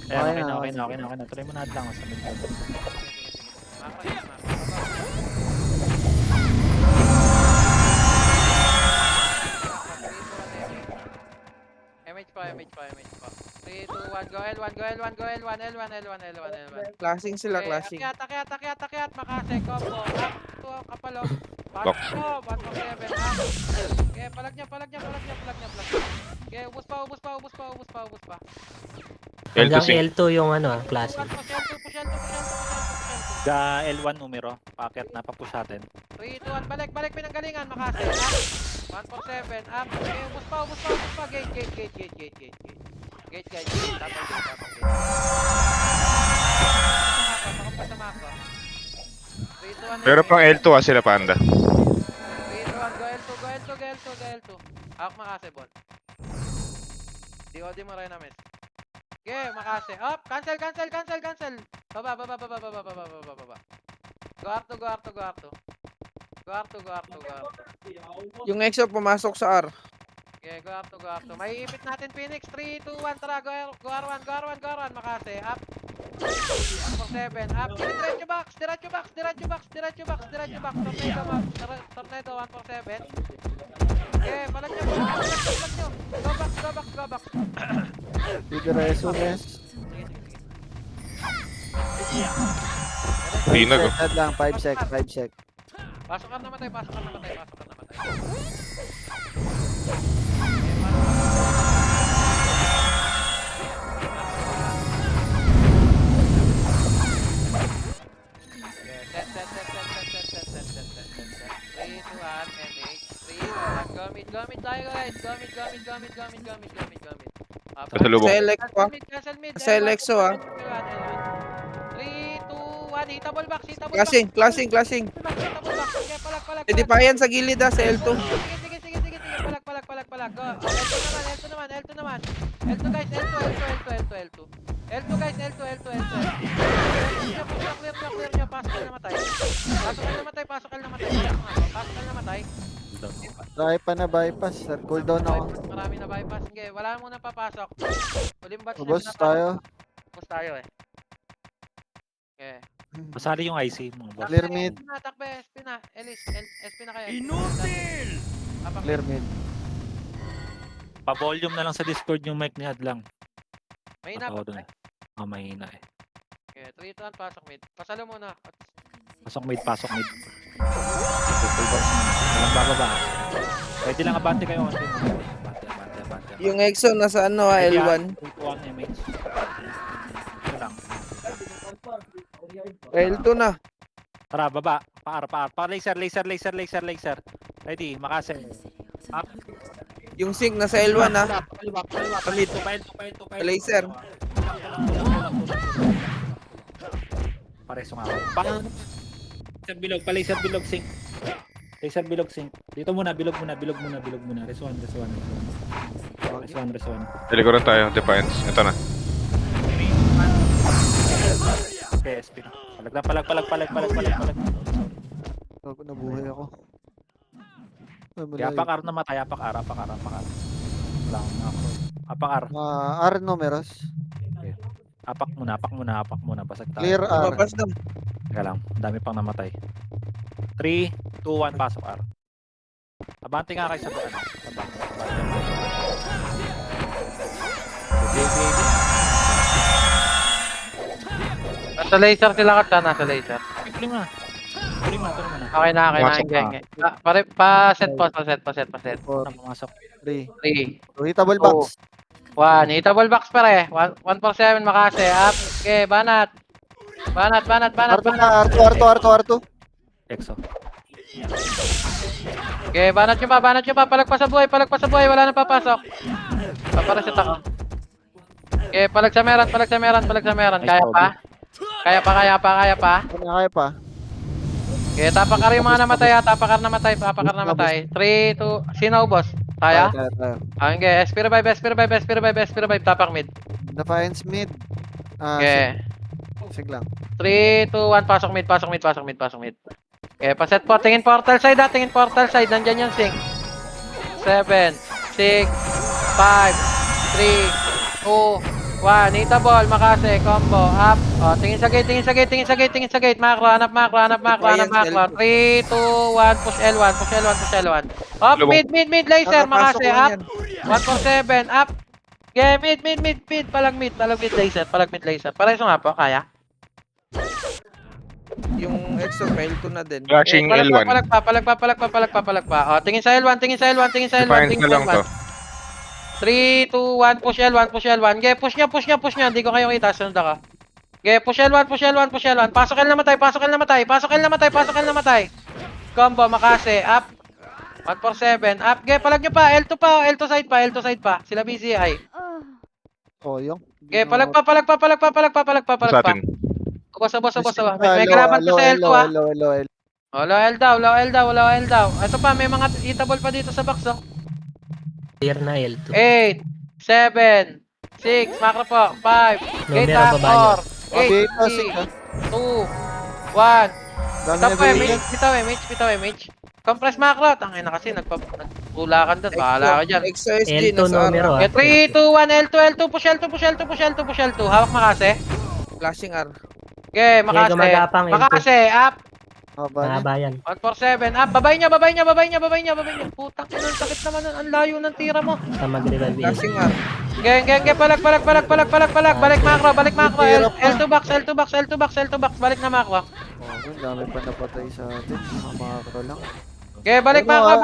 Speaker 1: Okay na. Tuloy mo na lang sa mid.
Speaker 8: MH pa. 3, 2, 1, go L1.
Speaker 4: Classing sila, classing.
Speaker 8: Akyat, makase, combo. Up, kapalo.
Speaker 6: Box.
Speaker 8: Pasok, 147, up. Okay, palag niya. Okay, ubus pa.
Speaker 6: L2
Speaker 3: Hanggang
Speaker 6: sync.
Speaker 3: L2 yung ano, classing.
Speaker 8: Push L2.
Speaker 1: Ga L1 numero. Packet na papush natin.
Speaker 8: 3, 2, 1, balik, pinanggalingan, makase, up. 147, up. Okay, ubus pa. Gate. Tapos gate. Pakapasama ko. 3, 2, 1,
Speaker 6: Pero pang L2 sila panda.
Speaker 8: 3, 2, 1, go L2. Ako makase, Bon. DOD mo rin namin. Okay, makase. Up! Cancel! Baba. Go up to.
Speaker 4: Yung Exo pumasok sa R.
Speaker 8: Okay, go up to. May ipit natin, Phoenix. 3, 2, 1, tara. Go R1. Makase. Up. 147. Up. Diretso box. Tornado 147. Okay, balag nyo. Go back.
Speaker 5: Didireso, guys.
Speaker 6: Pinag.
Speaker 5: Sidihad lang. 5 sec.
Speaker 8: Pasok ka namatay. Gamit tayo guys. Gamit.
Speaker 6: Pasalubong.
Speaker 4: Select pa.
Speaker 8: Cancel mid.
Speaker 4: Select so, ah.
Speaker 8: 3, 2, 1. Hitable box.
Speaker 4: Classing.
Speaker 8: Hitable box. Okay, palag.
Speaker 4: Pwede pa yan sa gilid sa L2.
Speaker 8: Sige. Palag. Go. L2 naman. L2 guys. L2 guys. Clear nyo. Pasok ka namatay.
Speaker 5: Try pa na bypass. Sir, cooldown ako.
Speaker 8: Marami na bypass. Sige, wala mo nang papasok. Huling batch
Speaker 5: Ubos
Speaker 8: na
Speaker 5: tayo.
Speaker 8: Ubos tayo eh. Okay.
Speaker 1: Pasali yung IC mo. Boss.
Speaker 5: Clear mid.
Speaker 8: Takbe, SP na. Elise, SP na kayo.
Speaker 5: Clear mid.
Speaker 1: Pa-volume na lang sa Discord yung mic ni Hadlang.
Speaker 8: Mahina
Speaker 1: Ako
Speaker 8: pa.
Speaker 1: dun eh. Mahina eh.
Speaker 8: Okay, 3, 2, 1, pasok mid. Pasalo muna.
Speaker 1: Pasok mid. Walang bababa. Pwede lang abante kayo. Abante.
Speaker 4: Yung Exo nasa ano L1.
Speaker 1: 3, 2, 1 MH. Ito lang.
Speaker 4: L2 na.
Speaker 1: Tara, baba. Paar. Laser. Ready, makase. Up.
Speaker 4: Yung sync nasa L1 ha.
Speaker 1: Kaliwa.
Speaker 4: Mid.
Speaker 1: Tupail.
Speaker 4: Laser.
Speaker 1: Pareso nga ako. Laser bilog, sync. Laser bilog, sync. Dito muna, bilog muna. Reswan.
Speaker 6: Likuran tayo, Defiance. Ito na.
Speaker 1: Okay, SP. Palag.
Speaker 5: Bago nabuhay ako. Ay, malayo.
Speaker 1: Apak R na matay, apak R. Wala akong makakroll. Apak R.
Speaker 5: R numeros.
Speaker 1: Apak muna. Basag tayo.
Speaker 5: Clear R.
Speaker 4: Lumabas na.
Speaker 1: Teka lang, ang dami pang namatay. 3, 2, 1, pasok R. Abante nga kayo sa buwan.
Speaker 8: Nasa laser sila ka, nasa laser.
Speaker 1: Tuloy mo na.
Speaker 8: Okay na.
Speaker 6: Pumasok
Speaker 8: Geng. Pa-set po.
Speaker 1: Pumasok.
Speaker 5: 3.
Speaker 8: 3,
Speaker 5: Hitable
Speaker 8: Oh.
Speaker 5: box.
Speaker 8: 1. Hitable box pare. 147 makase. Up. Okay, banat.
Speaker 5: R2.
Speaker 1: Exo.
Speaker 8: Okay, banat nyo pa. Palag pa sa buhay. Wala na papasok. Paparasit ako. Okay, palag sa meron. Kaya pa.
Speaker 5: Kaya pa.
Speaker 8: Okay, tapakar yung mga namatay ha. Tapakar namatay. 3, 2, sino boss? Kaya? Okay, SP revive. Tapak mid.
Speaker 5: Defiance mid.
Speaker 8: Okay.
Speaker 5: Sig lang.
Speaker 8: 3, 2, 1, pasok mid. Okay, paset po. Tingin portal side. Nandyan yung sync. 7, 6, 5, 3, 2, 1. Hitable, makase, combo, up. O, tingin sa gate. Macro, hanap macro. 3, 2, 1, push L1. Up,
Speaker 6: Lubong.
Speaker 8: mid, laser,
Speaker 4: Nakapasok
Speaker 8: makase,
Speaker 4: lang
Speaker 8: up.
Speaker 4: yan.
Speaker 8: 147, up. Okay, mid, palag mid laser. Pareso nga po, kaya?
Speaker 4: Yung exo L2 na din.
Speaker 6: Flashing L1.
Speaker 8: Palag pa. O, tingin sa L1.
Speaker 6: Defiance na lang to.
Speaker 8: 3, 2, 1, push L1. Okay, push niya. Hindi ko kayo kita, sunod ako. Okay, push L1. Pasok L namatay. Combo, makase, up. 147, up. Okay, palag nyo pa. L2 side pa. Sila BCI.
Speaker 5: Koyong.
Speaker 8: Okay, palag pa.
Speaker 6: Sa atin.
Speaker 8: Boss. May kalaban pa sa L2 ha.
Speaker 5: Hello.
Speaker 8: Oh, low L daw. Ito pa, may mga hitable pa dito sa box oh.
Speaker 3: Clear na L2.
Speaker 8: 8, 7, 6, macro po, 5, gate
Speaker 3: Numero baba nyo.
Speaker 8: actor,
Speaker 5: Okay,
Speaker 8: 8,
Speaker 5: passing ha.
Speaker 8: 2, 1.
Speaker 5: Dami
Speaker 8: Stop
Speaker 5: na
Speaker 8: po,
Speaker 5: variant.
Speaker 8: bitaw image. Compress macro, tangin na kasi nagpulakan doon, bahala ka dyan.
Speaker 4: Exo SG
Speaker 3: L2
Speaker 4: nasa
Speaker 3: numero
Speaker 4: R.
Speaker 3: ah.
Speaker 8: Okay, 3, 2, 1, L2, push L2. Hawak makase.
Speaker 4: Flashing R.
Speaker 8: Okay, makase.
Speaker 3: gumagapang L2.
Speaker 8: Makase, up.
Speaker 5: Mahaba yan.
Speaker 3: Mahaba yan.
Speaker 8: 147, up. Babay niya. Putang ina, ang sakit naman nun. Ang layo ng tira mo.
Speaker 3: Sa mag-revive yun.
Speaker 4: Flashing R.
Speaker 8: Geng, palag. Balik macro. L2 box. Balik na macro.
Speaker 5: Oh, ang dami pa napatay sa atin. Nakamakro lang.
Speaker 8: Okay, balik
Speaker 5: Ano,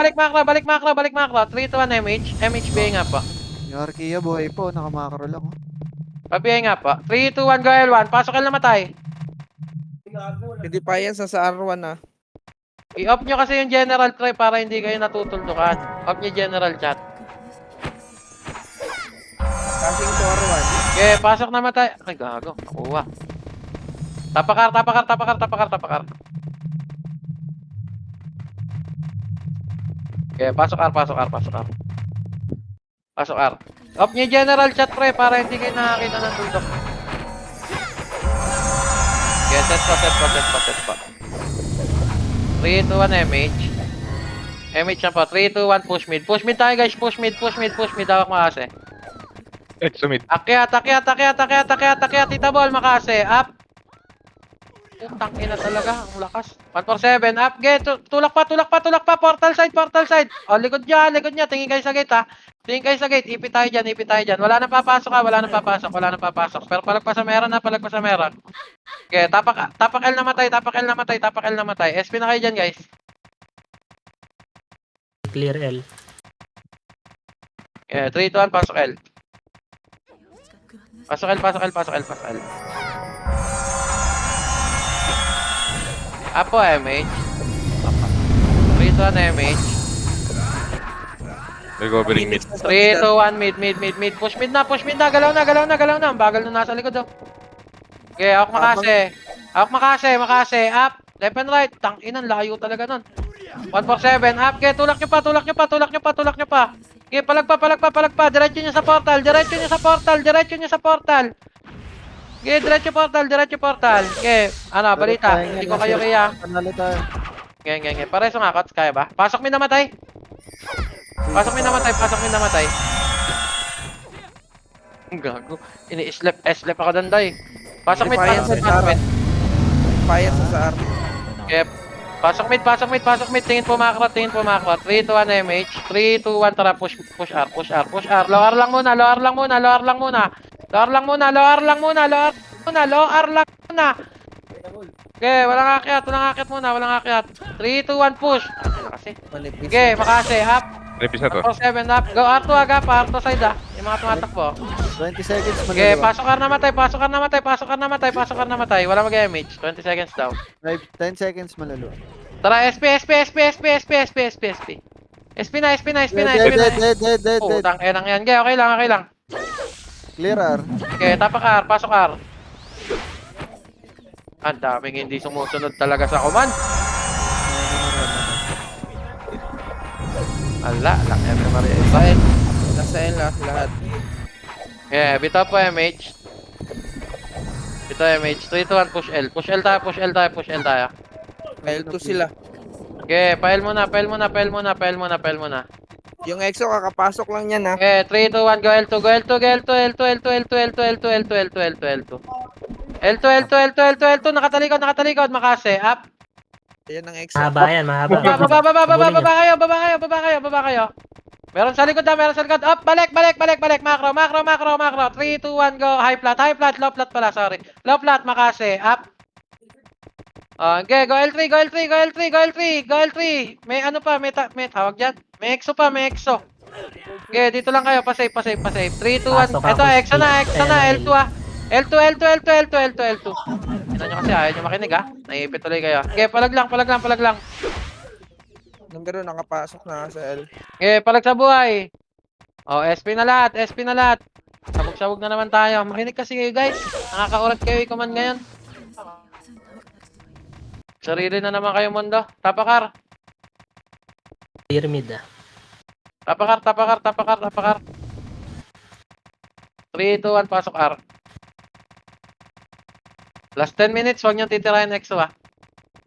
Speaker 8: macro. 3 to 1 MHB nga po.
Speaker 5: Yung Arkia buhay po. Nakamakro lang. Oh.
Speaker 8: Pabihay nga po. 3, 2, 1, go L1. Pasok L na matay.
Speaker 4: Hindi pa yan sa R1 ha.
Speaker 8: I-off nyo kasi yung general try para hindi kayo natutuldukan. Off nyo general chat.
Speaker 4: Flashing to R1.
Speaker 8: Okay, pasok na matay. Ay, gago. Nakuha. Tapakar. Okay, pasok R. Off nyo general chat pre para hindi kayo nakakita ng tuldok. Okay, set pa. 3, 2, 1, MH. MH na po. 3, 2, 1, push mid. Push mid tayo guys. Push mid. Hawak makase.
Speaker 6: Exo mid.
Speaker 8: Akyat. Tita ball, makase. Up. Putang ina talaga. Ang lakas. 147. Up. Get. Tulak pa. Portal side. O, likod niya. Tingin kayo sa gate ha. Ipit tayo dyan. Wala nang papasok. Pero palag pa sa meron. Okay, tapak L namatay. SP na kayo dyan guys.
Speaker 3: Clear L.
Speaker 8: Okay, 3, 2, 1, pasok L. Pasok L. Apo, MH. 3, 2, 1, MH.
Speaker 6: Recovering mid.
Speaker 8: 3, 2, 1, mid. Push mid na. Galaw na. Ang bagal na nasa likod, oh. Okay, awak makase. Up. Left and right. Tang-inan, layo talaga nun. 147. Up. Okay, tulak nyo pa. Okay, palag pa. Diretso nyo sa portal. Okay, diretso portal. Okay, ano, balita. Hindi ko kayo kaya.
Speaker 5: Panalo tayo.
Speaker 8: Okay. Pareso nga, Kots. Kaya ba? Pasok mi namatay. Ang gago. Ini-slap ako danday. Pasok mid.
Speaker 4: Payas sa SR.
Speaker 8: Okay. Pasok mid. Tingin po makro. 3, 2, 1 MH. 3, 2, 1, tara. Push R. Lower lang muna. Okay, walang akyat muna. 3, 2, 1, push. Ano kasi?
Speaker 4: Manipis.
Speaker 8: Okay, makase. Up.
Speaker 6: Nipis na to.
Speaker 8: 4-7 up. Go R2 aga. R2 side ah. Yung mga tumatakbo.
Speaker 5: 20 seconds
Speaker 8: Okay,
Speaker 5: malalawa.
Speaker 8: pasok ka namatay. Wala mag-MH. 20 seconds daw.
Speaker 5: 10 seconds malalawa.
Speaker 8: Tara, SP. SP na.
Speaker 5: Dead.
Speaker 8: Putang enang yan. Okay lang.
Speaker 5: Clear R.
Speaker 8: Okay, tapak R. Pasok R. Ang daming hindi sumusunod talaga sa command. Ala, laki na Maria.
Speaker 4: Saan? Nasa L lahat.
Speaker 8: Yeah, bitaw po MH. 3, 2, 1, push L. Push L tayo.
Speaker 4: L2 sila.
Speaker 8: Okay, file muna.
Speaker 4: Yung EXO kakapasok lang yan ha.
Speaker 8: Okay, 3, 2, 1, go L2. Nakatalikod, makase. Up.
Speaker 4: Yan ang EXO.
Speaker 3: Mahaba.
Speaker 8: Baba kayo. Meron sa likod. Up, balik. Macro. 3, 2, 1, go. High flat. Low flat pala, sorry. Low flat, makase. Up. Okay, go L3. May ano pa, may tawag dyan. May exo. Okay, dito lang kayo. Pa-save. 3, 2, 1.
Speaker 3: Pasok
Speaker 8: Ito,
Speaker 3: ako,
Speaker 8: exo na.
Speaker 3: L.
Speaker 8: L2 ah. L2. Tignan nyo kasi, ayaw nyo makinig ah. Naipit tuloy kayo. Okay, palag lang.
Speaker 4: Numero nakapasok na sa L.
Speaker 8: Okay, palag sa buhay. SP na lahat. Sabog na naman tayo. Makinig kasi kayo guys. Nakakaurat kayo i-command ngayon. Sarili na naman kayo mundo. Tapakar.
Speaker 3: Clear mid ah.
Speaker 8: Tapakar. 3, 2, 1, pasok R. Last 10 minutes, huwag nyo titirahin EXO ah.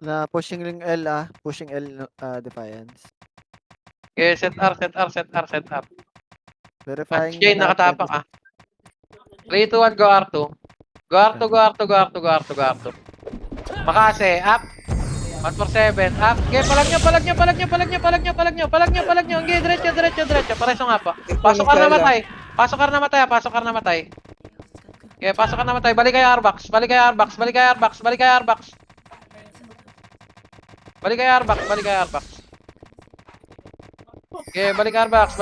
Speaker 5: Na pushing ring L pushing L Defiance.
Speaker 8: Okay, set R.
Speaker 5: Verifying.
Speaker 8: Jane, nakatapak ah. 3, 2, 1, go R2. Go R2. Makase, up. 147, up. Okay, palag nyo. Okay, diretso. Pareso nga po. Pasok ka namatay. Okay, pasok ka namatay. Balik kayo R-box. Okay, balik R-box.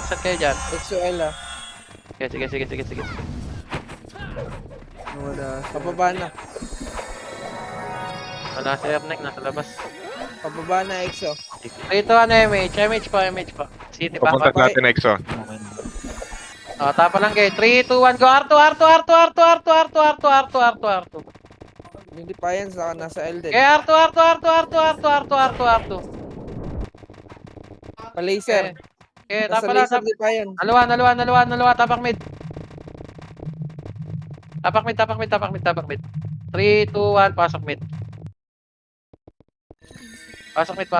Speaker 8: Set kayo dyan.
Speaker 4: EXO L ah.
Speaker 8: Okay, sige.
Speaker 5: Wala.
Speaker 4: Pababa na.
Speaker 8: Wala si Ernek, nasa labas.
Speaker 4: Pababa na EXO.
Speaker 8: 3, 2, 1, MH pa. City pa.
Speaker 6: Papunta natin EXO.
Speaker 8: Tapa lang kayo. 3, 2, 1, go R2.
Speaker 4: Yung Defiance nasa L din.
Speaker 8: Okay, R2.
Speaker 4: Pa-laser.
Speaker 8: Okay,
Speaker 4: Nasa
Speaker 8: tapa lang.
Speaker 4: laser Defiance.
Speaker 8: Naluwa. Tapak mid. 3, 2, 1, pasok mid. Pasok mid.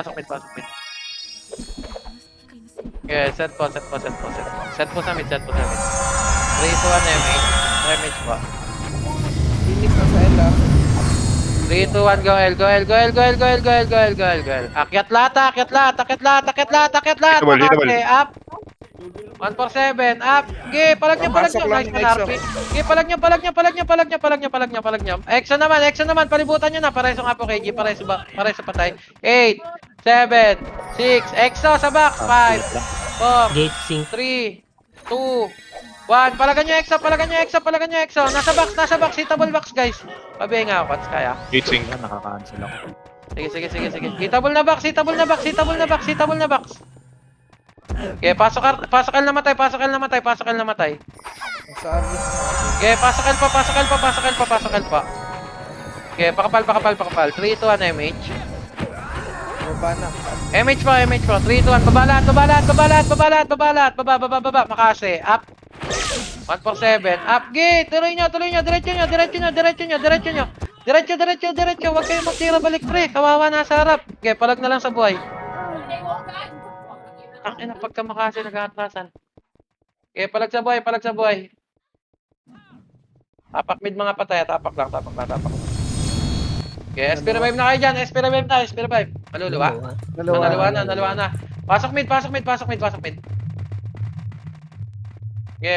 Speaker 8: Okay, set po. Set po sa mid. 3, 2, 1, MH po.
Speaker 4: Phoenix nasa L ah.
Speaker 8: 3, 2, 1, go L. Akyat lahat. Okay, up. 147, up. Okay, palag nyo.
Speaker 4: Pumasok lang
Speaker 8: Nice
Speaker 4: yung
Speaker 8: man, RP. Okay, palag nyo. Exo naman. Palibutan nyo na. Pareso nga po, KG. Pareso patay. 8, 7, 6. Exo sa box. 5, 4,
Speaker 3: Gate sync.
Speaker 8: 3, 2, 1. Palagan nyo Exo. Nasa box. Hitable box, guys. Pabihay nga ako, Pats. Kaya.
Speaker 6: Hitching.
Speaker 1: Nakaka-cancel ako.
Speaker 8: Sige. Hitable na box. Okay, pasok L namatay.
Speaker 4: Sabi.
Speaker 8: Okay, pasok L pa. Okay, pakapal. 3, 2, 1, MH.
Speaker 4: Baba na.
Speaker 8: MH pa. 3, 2, 1, baba. Baba. Makase, up. 147, up, gate. Tuloy nyo. Diretso nyo. Huwag kayong magtira balik, pre. Kawawa nasa harap. Okay, palag na lang sa buhay. Ina, pagka makase, nag-aatrasan. Okay, palag sa buhay. Tapak mid mga patay. Tapak lang. Okay, SP revive na kayo dyan. SP revive. Maluluwa. Nalawa na. Pasok mid. Okay,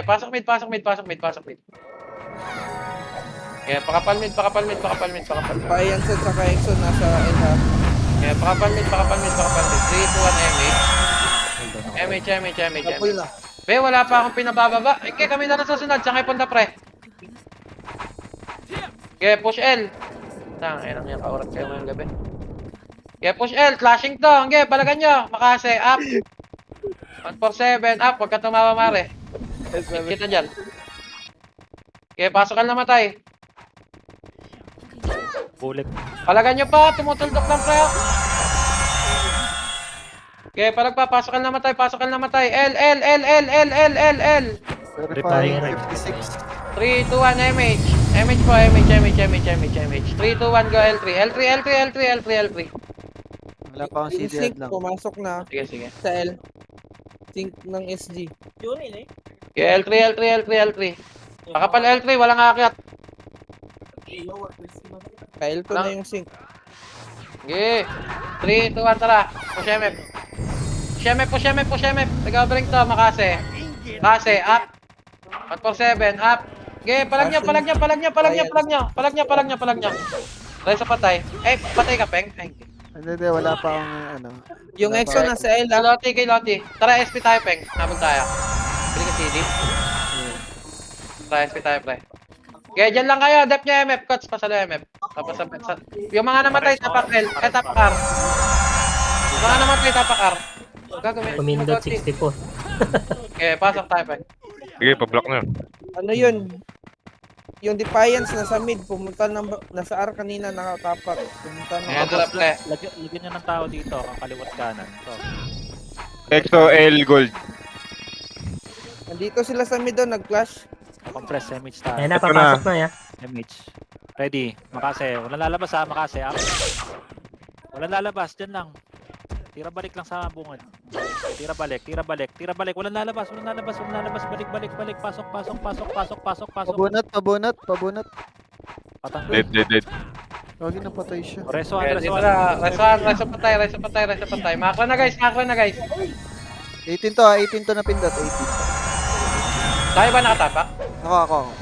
Speaker 8: pasok mid. Okay, pakapal mid.
Speaker 4: Payan sa saka Exxon nasa LH.
Speaker 8: Okay, pakapal mid. 3, 2, 1, MH.
Speaker 4: Kapul na.
Speaker 8: Be, wala pa akong pinabababa. Okay, kami na susunod. Saan kayo punta, pre? Okay, push L. Inang yan, kaurat kayo ngayong gabi. Okay, push L. Flashing to. Okay, balagan nyo. Makase, up. 147, up. Huwag ka tumawa, mare. Kita dyan. Okay, pasok ka namatay.
Speaker 1: Bulik.
Speaker 8: Palagan nyo pa. Tumutuldok lang, pre. Okay, palag pa. Pasok ka namatay. L.
Speaker 5: Verifying 56.
Speaker 8: 3, 2, 1, MH. MH po, MH. 3, 2, 1, go L3. L3.
Speaker 5: Wala pa akong
Speaker 4: Yung
Speaker 5: CD
Speaker 4: sync
Speaker 5: lang.
Speaker 4: pumasok na
Speaker 8: Sige.
Speaker 4: sa L. Sync ng SG.
Speaker 8: Okay, L3. Pakapal L3, walang aakyat.
Speaker 4: Sa L2 na yung sync.
Speaker 8: Okay. 3, 2, 1, tara. Push MF. Nag-bring to, makase. Kase, up. 147, up. Okay, palag nyo. Resa patay. Patay ka, Peng.
Speaker 5: Hindi, wala pa akong ano.
Speaker 4: Yung
Speaker 5: Wala
Speaker 4: Exxon
Speaker 5: pa.
Speaker 4: nasa L ha.
Speaker 8: Kay Lottie. Tara, SP tayo, Peng. Nabol tayo. Bili ka CD. Tara, SP tayo, pre. Okay, dyan lang kayo. Dep nyo MF. Coach, pasalo MF. Tapos sa... Yung mga namatay, tapak L. Tapak R. Yung mga namatay, tapak R. Gagawin.
Speaker 3: Pumindot 64.
Speaker 8: Okay, pasok tayo, Peng.
Speaker 6: Sige, pa-block na.
Speaker 4: Ano yun? Yung Defiance nasa mid, pumunta nasa R kanina nakatapak. Pumunta ng
Speaker 8: Ayan, drop, pre.
Speaker 1: Lagyan nyo ng tao dito, kakaliwat kanan. Ito.
Speaker 6: Exo L Gold.
Speaker 4: Nandito sila sa mid doon, nag-flash.
Speaker 1: Compress, MH tayo.
Speaker 3: Ayun na, papasok na ya.
Speaker 1: MH. Ready. Makase. Walang lalabas ha, Makase. Up. Walang lalabas. Dyan lang. Tira balik lang sa bungod. Tira balik. Walang lalabas. Balik. Pasok.
Speaker 5: Pabunot.
Speaker 1: Patang.
Speaker 6: Dead.
Speaker 5: Huwag napatay siya.
Speaker 1: Reso,
Speaker 8: Okay, dito na. Reso patay. Makro na, guys.
Speaker 5: 18 to na pindot. 18.
Speaker 8: Tayo ba nakatapak?
Speaker 5: Ako.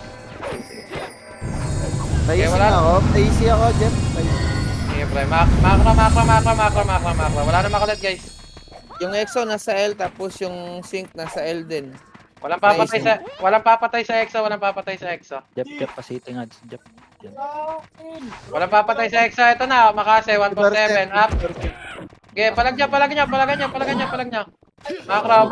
Speaker 8: Okay,
Speaker 5: Taising
Speaker 8: wala.
Speaker 5: ako. Taisi ako, Jeff. Taisi.
Speaker 8: Sige, pre. Makro. Wala na makulit, guys.
Speaker 4: Yung Exxon nasa L, tapos yung sync nasa L din.
Speaker 8: Walang papatay sa EXO.
Speaker 1: Jep, pasiti nga. Jep. Yan.
Speaker 8: Walang papatay sa EXO. Ito na, Makase, 147, up. Okay, palag nyo. Makro.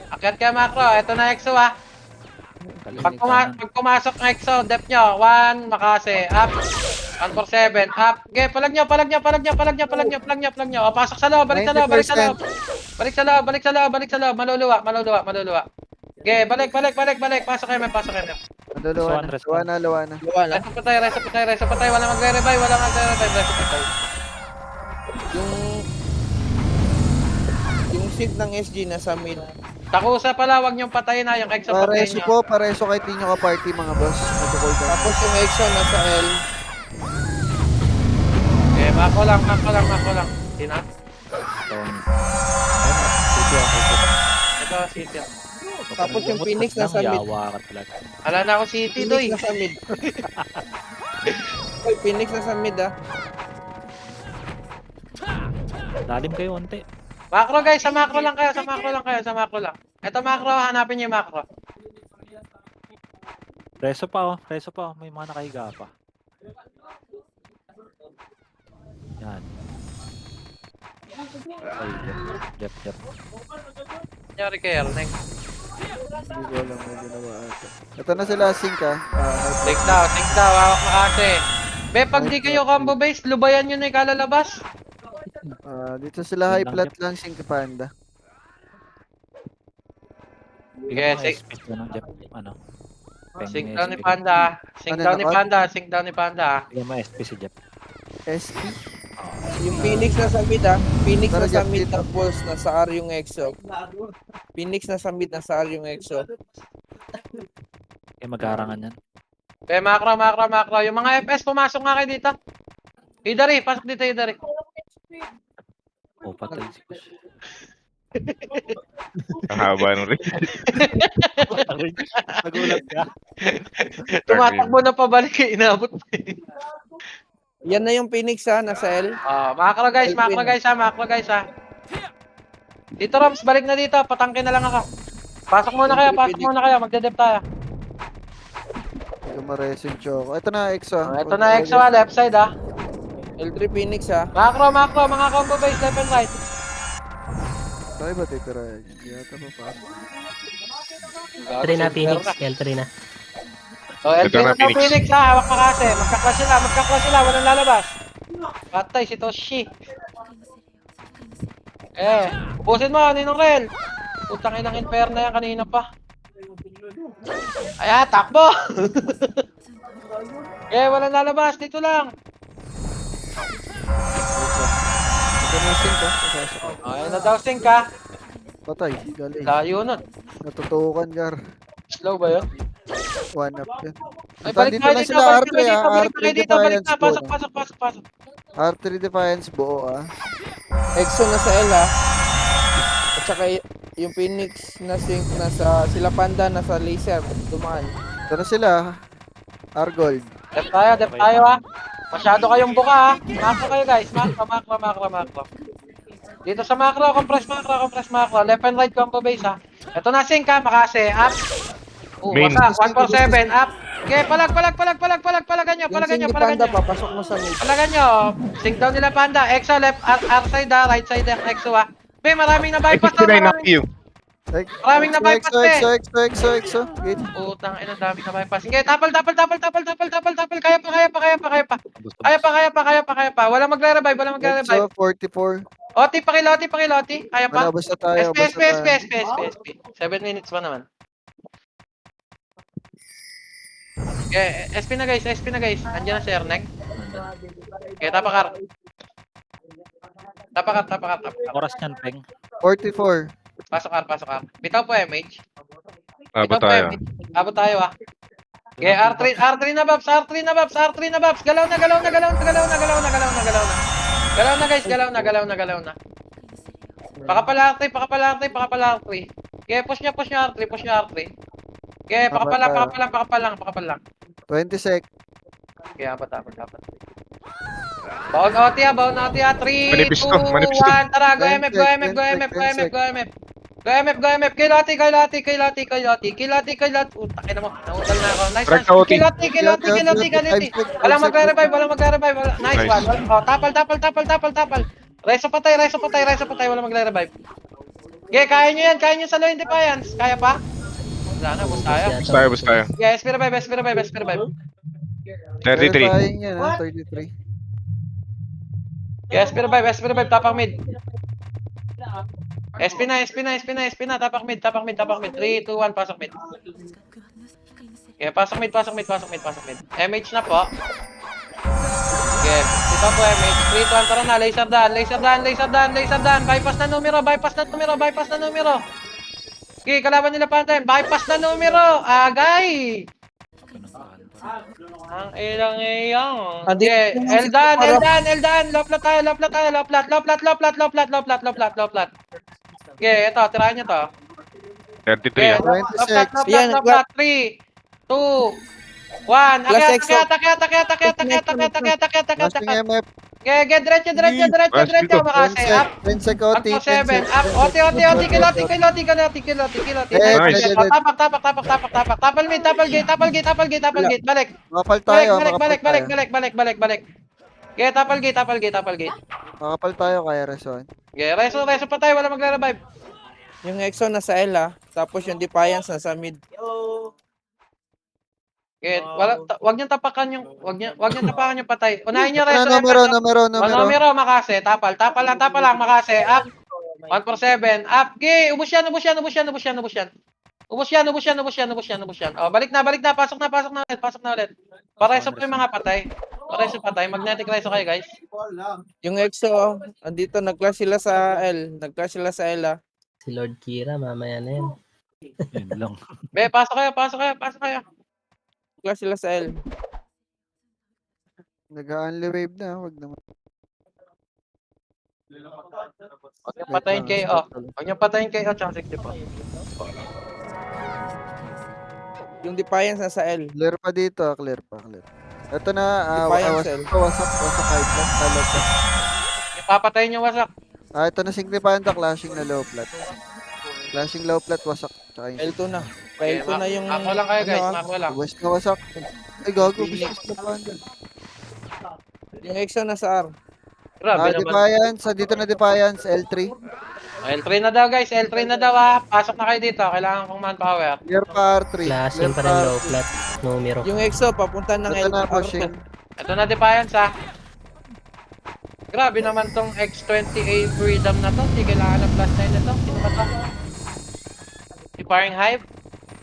Speaker 8: Akyat ka, Makro. Ito na EXO, ha. Pag pumasok ng EXO, dep nyo. 1, Makase, up. 147, up. Okay, palag nyo. O, pasok sa loob, balik sa loob. Maluluwa. Okay, balik. Pasok kayo, pasok kayo.
Speaker 5: Luwa na.
Speaker 8: Reso patay. Wala magre-revive. Reso patay.
Speaker 4: Yung sync ng SG nasa mid.
Speaker 8: Takusa pala, wag niyong patayin na yung EXO patayin
Speaker 5: Pareso
Speaker 8: niyo.
Speaker 5: po, pareso kahit di nyo ka-party mga boss. Nag-call down.
Speaker 4: Tapos yung Exxon nasa L.
Speaker 8: Okay, mako lang. Tina.
Speaker 1: Tony. Ayun,
Speaker 8: Ito, city.
Speaker 4: Tapos yung Phoenix nasa mid.
Speaker 1: Yawa ka talaga.
Speaker 8: Ala na ako city, doy.
Speaker 4: Phoenix nasa mid. Oy, Phoenix nasa mid ah.
Speaker 1: Lalim kayo, unti.
Speaker 8: Macro guys, sa macro lang kayo. Ito macro, hanapin niyo yung macro.
Speaker 1: Preso pa oh. Preso pa oh. May mga nakahiga pa. Yan. Ay, Jep.
Speaker 8: Nangyari kay Erneng.
Speaker 5: Hindi ko alam may ginawa ata. Ito na sila, Sink ah.
Speaker 8: Sink daw, hawak Makase. Be, pag di kayo combo base, lubayan nyo na yung kalalabas.
Speaker 5: Dito sila high plat lang, Sink Panda.
Speaker 8: Sige,
Speaker 1: Jep. Ano?
Speaker 8: sink down ni Panda. Sink down ni Panda, sink down ni Panda.
Speaker 1: Bigyan mo SP si Jep.
Speaker 5: SP.
Speaker 4: Yung Phoenix na sa mid ah. Phoenix na sa
Speaker 5: Target
Speaker 4: mid,
Speaker 5: dito.
Speaker 4: tapos nasa R yung EXO. Phoenix na sa mid, nasa R yung EXO.
Speaker 1: Mag-aarangan yan.
Speaker 8: Be, macro. Yung mga FS, pumasok nga kayo dito. Hidari, pasok dito, Hidari.
Speaker 1: Oh, patay si Kush.
Speaker 6: Kahaba ng rin.
Speaker 1: Nagulat ka.
Speaker 8: Tumatakbo na pabalik, inabot pa eh.
Speaker 4: Yan na yung Phoenix ha, nasa L.
Speaker 8: Macro guys ha. Dito Roms, balik na dito, patangkin na lang ako. Pasok muna kayo, magde-dep tayo.
Speaker 5: Hindi ko ma-reso yung Choco. Ito na, Exo.
Speaker 8: Ito na EXO left side ha.
Speaker 4: L3 Phoenix ha.
Speaker 8: Macro, mga combo base, left and right.
Speaker 5: Tayo ba titira? Hindi ata pa.
Speaker 3: L3 na Phoenix. L3 na.
Speaker 8: L3
Speaker 6: Ito na,
Speaker 8: na
Speaker 6: Phoenix.
Speaker 8: Phoenix ha, hawak Makase. Magka-clash sila, walang lalabas. Patay si Toshi. Ubusin mo, Ninong Rel. Putang inang inferno yan kanina pa. Ayan, takbo! Walang lalabas, dito lang.
Speaker 5: Ito na, Sink ah.
Speaker 8: Ayun na daw, Sink ha.
Speaker 5: Patay, galing.
Speaker 8: Layo nun.
Speaker 5: Natutukan, Gar.
Speaker 8: Slow ba yun?
Speaker 5: One up yan.
Speaker 8: Ay,
Speaker 5: Ito,
Speaker 8: balik
Speaker 5: dito
Speaker 8: tayo
Speaker 5: lang
Speaker 8: dito,
Speaker 5: sila,
Speaker 8: balik
Speaker 5: R3
Speaker 8: tayo dito,
Speaker 5: ah.
Speaker 8: balik
Speaker 5: R3
Speaker 8: tayo dito, balik
Speaker 5: Defiance
Speaker 8: na.
Speaker 5: buo.
Speaker 8: Pasok.
Speaker 5: R3 Defiance buo ah.
Speaker 4: EXO nasa L ha. At saka yung Phoenix na sync nasa sila Panda nasa laser. Dumaan.
Speaker 5: Ito na sila. R-Gold.
Speaker 8: Dep tayo ha. Masyado kayong buka ha. Macro kayo guys, macro. Dito sa macro, compress macro. Left and right combo base ha. Ito na Sink ha, Makase, up.
Speaker 6: Main.
Speaker 8: Wasak, 147, up. Okay, palagan nyo.
Speaker 4: Yung sync ni Panda, papasok mo sa mid.
Speaker 8: Palagan nyo. Sink down nila Panda, EXO left, R side ha, right side left, EXO ha. May maraming na bypass na,
Speaker 6: 69 knock you.
Speaker 8: Maraming na bypass
Speaker 5: Exo. Gate.
Speaker 8: Putang ina, dami na bypass. Sige, tapal. Kaya pa. Walang magre-revive.
Speaker 5: Exo, 44.
Speaker 8: Oti, pakiloti. Kaya pa.
Speaker 5: Basta tayo.
Speaker 8: SP. 7 minutes pa naman. Okay, SP na guys. Andiyan na si Ernek. Okay, tapak.
Speaker 1: Oras niyan, Peng.
Speaker 5: 44.
Speaker 8: Pasok R. Bitaw po MH.
Speaker 6: Abot tayo.
Speaker 8: Abot tayo ah. Okay, R3 na Babs. Galaw na. Galaw na. Pakapala R3. Okay, push niya R3. Okay, pakapalang.
Speaker 5: 20 sec.
Speaker 8: Okay, apat. Baon OT ah. 3, 2, 1.
Speaker 6: Manifesto.
Speaker 8: Tara, go MF. Go MF. Kilati. Utakin mo. Naudal na ako. Nice
Speaker 6: Correct
Speaker 8: one.
Speaker 6: OT.
Speaker 8: Kilati. Walang magre-revive. Nice
Speaker 6: Nice.
Speaker 8: one. Oh, tapal. Reso patay. Walang magre-revive. Okay, kaya nyo sa low in defiance. Kaya pa? Wala na, bus tayo.
Speaker 6: Bus tayo.
Speaker 8: Yeah, SP revive.
Speaker 6: 33.
Speaker 5: Verifying yan ha, 33.
Speaker 8: Yeah, SP revive, tapak mid. SP na, tapak mid. 3, 2, 1, pasok mid. Yeah, pasok mid. MH na po. Okay, ito po MH. 3, 2, 1, tara na. Laser daan. Bypass na numero. Okay, kalaban nila Pantay. Bypass na numero. Agay! Ang ilang iyang. Okay, Eldan. Loplat tayo. Loplat. Okay, ito, tirahan nyo to.
Speaker 6: 33.
Speaker 8: Okay,
Speaker 5: 26.
Speaker 4: Yan,
Speaker 8: loplat. 3, 2, 1.
Speaker 4: Plus exo.
Speaker 8: Akyat.
Speaker 5: Lasting MF.
Speaker 8: Ge, diretso, makase, up.
Speaker 5: 10 sec OT.
Speaker 8: 147, up. Oti, kiloti.
Speaker 5: Nice.
Speaker 8: Tapal mid, tapal gate. Balik.
Speaker 5: Makapal tayo.
Speaker 8: Balik. Ge, tapal gate.
Speaker 5: Makapal tayo kaya Reson.
Speaker 8: Ge, reso pa tayo, wala magre-revive.
Speaker 4: Yung EXO nasa L ha. Tapos yung Defiance nasa mid.
Speaker 8: Ge, wag niyo tapakan yung patay. Unahin niyo reso.
Speaker 5: Numero.
Speaker 8: makase, tapal lang makase, up. 147, up. Ge, ubos yan. Ubos yan. Oh, balik na, pasok na ulit. Pareso pa yung mga patay. Magnetic reso kayo, guys.
Speaker 4: Yung EXO, andito nag-clash sila sa L. Ha.
Speaker 3: Si Lord Kira, mamaya na yan.
Speaker 1: Yun lang.
Speaker 8: Be, pasok kayo.
Speaker 4: Clash sila sa L.
Speaker 5: Nag-only wave na. Wag naman.
Speaker 8: Huwag niyo patayin KO, tsaka 64.
Speaker 4: Yung Defiance nasa L.
Speaker 5: Clear pa dito. Clear pa. Ito na.
Speaker 4: Defiance L.
Speaker 5: Wasak high plat. Talag ka.
Speaker 8: Papatayin yung wasak.
Speaker 5: Ito na signifiant na clashing na low plat. Clashing low plat, wasak. Tsaka yung
Speaker 4: L2 na. L2 na yung...
Speaker 8: Mako lang kayo, guys.
Speaker 4: ano,
Speaker 8: Mako lang.
Speaker 5: West na wasak. Ay, gago. Business na panda.
Speaker 4: Yung EXO nasa R.
Speaker 8: Grabe naman.
Speaker 5: Defiance. Dito na Defiance. L3.
Speaker 8: L3 na daw, guys. L3 na daw, ha. Pasok na kayo dito. Kailangan kong manpower.
Speaker 5: Clear pa R3.
Speaker 3: Clashing pa rin low flat. Numero.
Speaker 4: Yung EXO, papunta ng
Speaker 5: Ito na
Speaker 4: L2.
Speaker 5: pushing.
Speaker 8: Ito na Defiance, ha. Grabe naman tong X20A Freedom na to. Hindi kailangan ng plus 9 na to. Sino ba to? Si Firing Hive?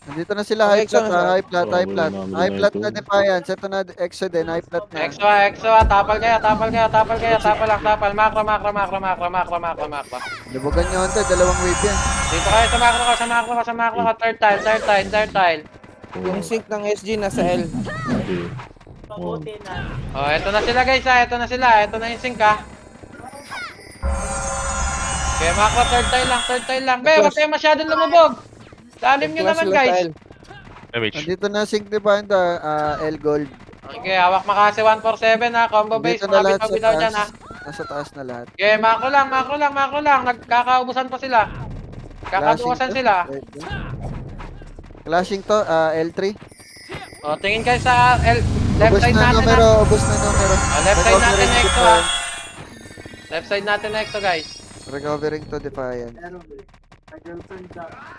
Speaker 5: Nandito na sila. High
Speaker 4: EXO
Speaker 5: plat.
Speaker 4: na
Speaker 5: High plat. High plat na Defiance. Ito na EXO din. High plat na.
Speaker 8: Exo, ha. Tapal kayo. Tapal lang. Macro.
Speaker 5: Lubugan nyo ito. Dalawang wave yan.
Speaker 8: Dito kayo sa macro ka. Third tile.
Speaker 4: Yung sync ng SG nasa L.
Speaker 8: Oh, eto na sila, guys, ha. Ito na yung sync, ha. Okay, macro, third tile lang. Be, huwag kayo masyadong lumubog. Lalim nyo
Speaker 4: Clash
Speaker 8: naman,
Speaker 4: sila sa
Speaker 8: guys.
Speaker 4: L.
Speaker 6: Damage.
Speaker 5: Nandito na sync Defiant. L gold.
Speaker 8: Okay, hawak makasi 147, ha. Combo base,
Speaker 5: Dito na lahat
Speaker 8: mga
Speaker 5: sa
Speaker 8: bitaw dyan, ha.
Speaker 5: taas. Nasa taas na lahat.
Speaker 8: Okay, macro lang. Nagkakaubusan pa sila. Kakaduwasan sila.
Speaker 5: Clashing to. L3.
Speaker 8: O, tingin kayo sa left
Speaker 5: Ubus
Speaker 8: side
Speaker 5: na
Speaker 8: natin, ha.
Speaker 5: numero. Ubus na numero.
Speaker 8: Left side natin
Speaker 5: Recovering
Speaker 8: na
Speaker 5: to
Speaker 8: exo, ha. Left side natin na exo, guys.
Speaker 5: Recovering to Defiant.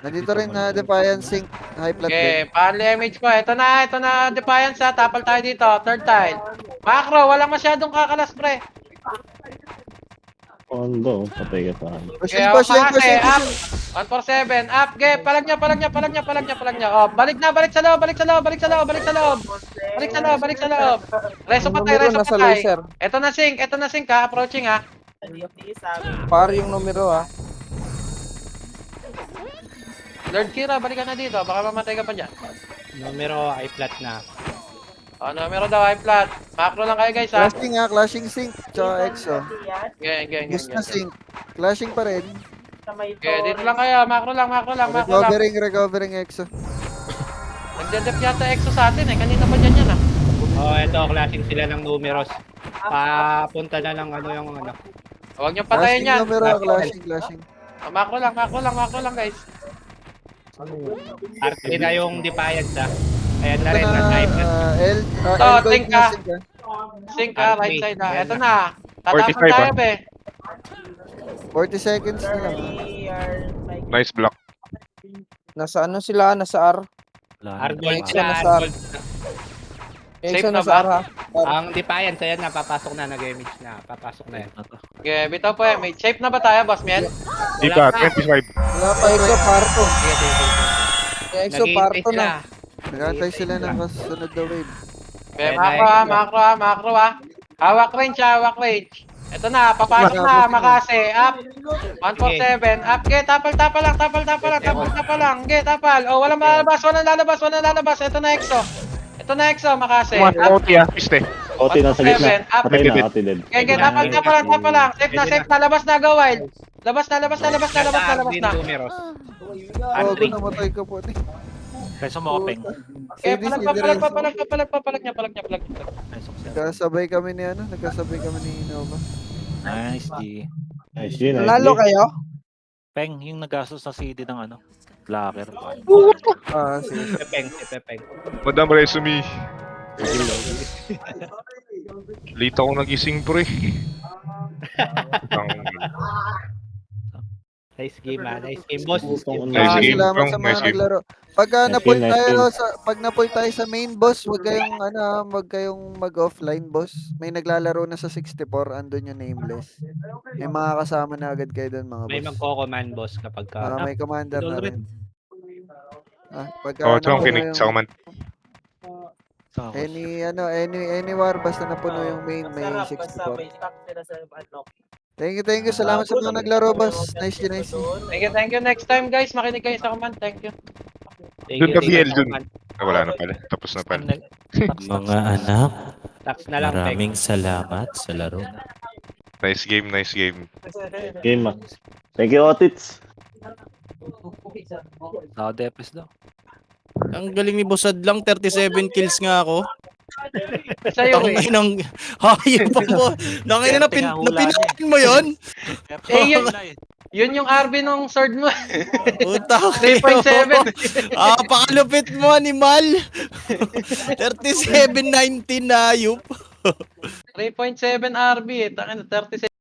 Speaker 5: Nandito rin na Defiant sync. High plat din.
Speaker 8: Okay, pan-damage ko. Ito na Defiance, ha. Tapal tayo dito. Third tile. Macro, walang masyadong kakalas, pre.
Speaker 5: Pushing,
Speaker 8: Okay,
Speaker 5: pushing.
Speaker 8: up. 147, up. Okay, palag niya. Oh, balik sa loob. Reso
Speaker 4: Numero nasa
Speaker 8: patay.
Speaker 4: laser.
Speaker 8: Ito na sync, ha. Approaching, ha.
Speaker 4: Par yung numero ha.
Speaker 8: Lord Kira, balikan na dito. Baka mamatay ka pa dyan.
Speaker 7: Numero ay flat na.
Speaker 8: Oh, numero daw, high flat. Macro lang kayo, guys, ha.
Speaker 5: Clashing sync. Tsaka EXO.
Speaker 8: Gang.
Speaker 5: Ubus na sync. Clashing pa rin.
Speaker 8: Okay, dito lang kayo. Macro lang.
Speaker 5: Recovering EXO.
Speaker 8: Nagdedep yata exo sa atin, eh. Kanina pa dyan yan, ha.
Speaker 7: Oh, ito, clashing sila ng numeros. Papunta na lang yung ano.
Speaker 8: Huwag niyong patayin yan.
Speaker 5: Numero. Clashing.
Speaker 8: Oh, macro lang, guys.
Speaker 7: R3 na yung Defiance, ha. Ayan na
Speaker 5: Ito
Speaker 7: rin,
Speaker 5: na
Speaker 7: na-type na.
Speaker 5: L gold
Speaker 8: think
Speaker 5: na
Speaker 8: ka.
Speaker 5: sync.
Speaker 8: Sync, ha. Right side, ha. Ito na.
Speaker 6: 45,
Speaker 8: Tatapon tayo,
Speaker 6: ah.
Speaker 8: be.
Speaker 5: 40 seconds na lang.
Speaker 6: Nice block.
Speaker 4: Nasa ano sila? Nasa R.
Speaker 7: R-Gold
Speaker 4: Exo
Speaker 7: na,
Speaker 4: nasa R.
Speaker 7: R-Gold na.
Speaker 4: EXO
Speaker 8: Safe na
Speaker 4: nasa
Speaker 8: ba?
Speaker 4: R ha.
Speaker 7: Ang Defiance, ayan na, papasok na, nag-image na. Papasok na yan.
Speaker 8: Okay, bitaw po, eh. May shape na ba tayo, boss Miel?
Speaker 6: Di pa, 25.
Speaker 5: Wala pa.
Speaker 4: EXO parto.
Speaker 8: Sige.
Speaker 4: EXO parto na.
Speaker 5: Nagantay sila ng kasunod na wave.
Speaker 8: Okay, macro, ha. Hawak range. Ito na, papasok na, makase, up. 147, up. Okay, tapal lang. Okay, tapal. Oh, walang lalabas. Ito na exo, makase.
Speaker 6: One
Speaker 8: Up.
Speaker 6: OT ah, piste.
Speaker 8: 147, up.
Speaker 6: Patay na.
Speaker 8: Okay, tapal lang. Safe na, labas na, go wild. Labas na.
Speaker 7: Din numeros.
Speaker 5: Oh, namatay ka po.
Speaker 1: Peso mo ko, Peng.
Speaker 8: Kaya
Speaker 4: CD,
Speaker 8: palag niya.
Speaker 1: Peso ko, sir.
Speaker 5: Nagkasabay kami ni Nova.
Speaker 1: Nice, G.
Speaker 9: Nice yun, nice
Speaker 4: Lalo
Speaker 9: yun.
Speaker 4: kayo?
Speaker 1: Peng, yung nagastos sa CD ng ano, locker.
Speaker 5: Sige.
Speaker 7: Si Pepeng.
Speaker 6: Madam Resume. Late ako nagising, pre.
Speaker 7: Nice game, Nice game, boss.
Speaker 6: Nice game,
Speaker 5: Salamat
Speaker 6: bro.
Speaker 5: sa mga
Speaker 6: Nice game.
Speaker 5: naglaro. Pagka
Speaker 9: Nice
Speaker 5: na-pull
Speaker 9: game, nice
Speaker 5: tayo
Speaker 9: game.
Speaker 5: pag na-pull tayo sa main boss, wag kayong mag-offline boss. May naglalaro na sa 64, andun yung nameless. May mga kasama na agad kayo doon mga
Speaker 7: May
Speaker 5: boss.
Speaker 7: magko-command, boss, kapag ka...
Speaker 5: May commander na rin. Pagka
Speaker 6: Oh, ito ang
Speaker 5: napuno
Speaker 6: kinig sa command.
Speaker 5: any war basta napuno yung main, may 64. Thank you. Salamat sa mga naglaro, boss. Nice.
Speaker 8: Thank you. Next time, guys, makinig kayo sa command. Thank you.
Speaker 6: Dun pa BL dun. Wala na pala. Tapos na pala.
Speaker 10: Mga anak,
Speaker 7: Tax na lang, Peng.
Speaker 10: maraming salamat sa laro.
Speaker 6: Nice game.
Speaker 9: Game, ah. Thank you, Otits.
Speaker 1: Sa Depes daw.
Speaker 10: Ang galing ni Bossad lang, 37 kills nga ako.
Speaker 8: Sa'yo, eh.
Speaker 10: Tangay ng hayop mo. Tangay na napinakin mo yun.
Speaker 8: Yun yung RB nung sword mo.
Speaker 10: Puta
Speaker 8: 3.7.
Speaker 10: pakalupit mo, animal. 37-19 na hayop.
Speaker 8: 3.7 RB eh. Tangin na 37.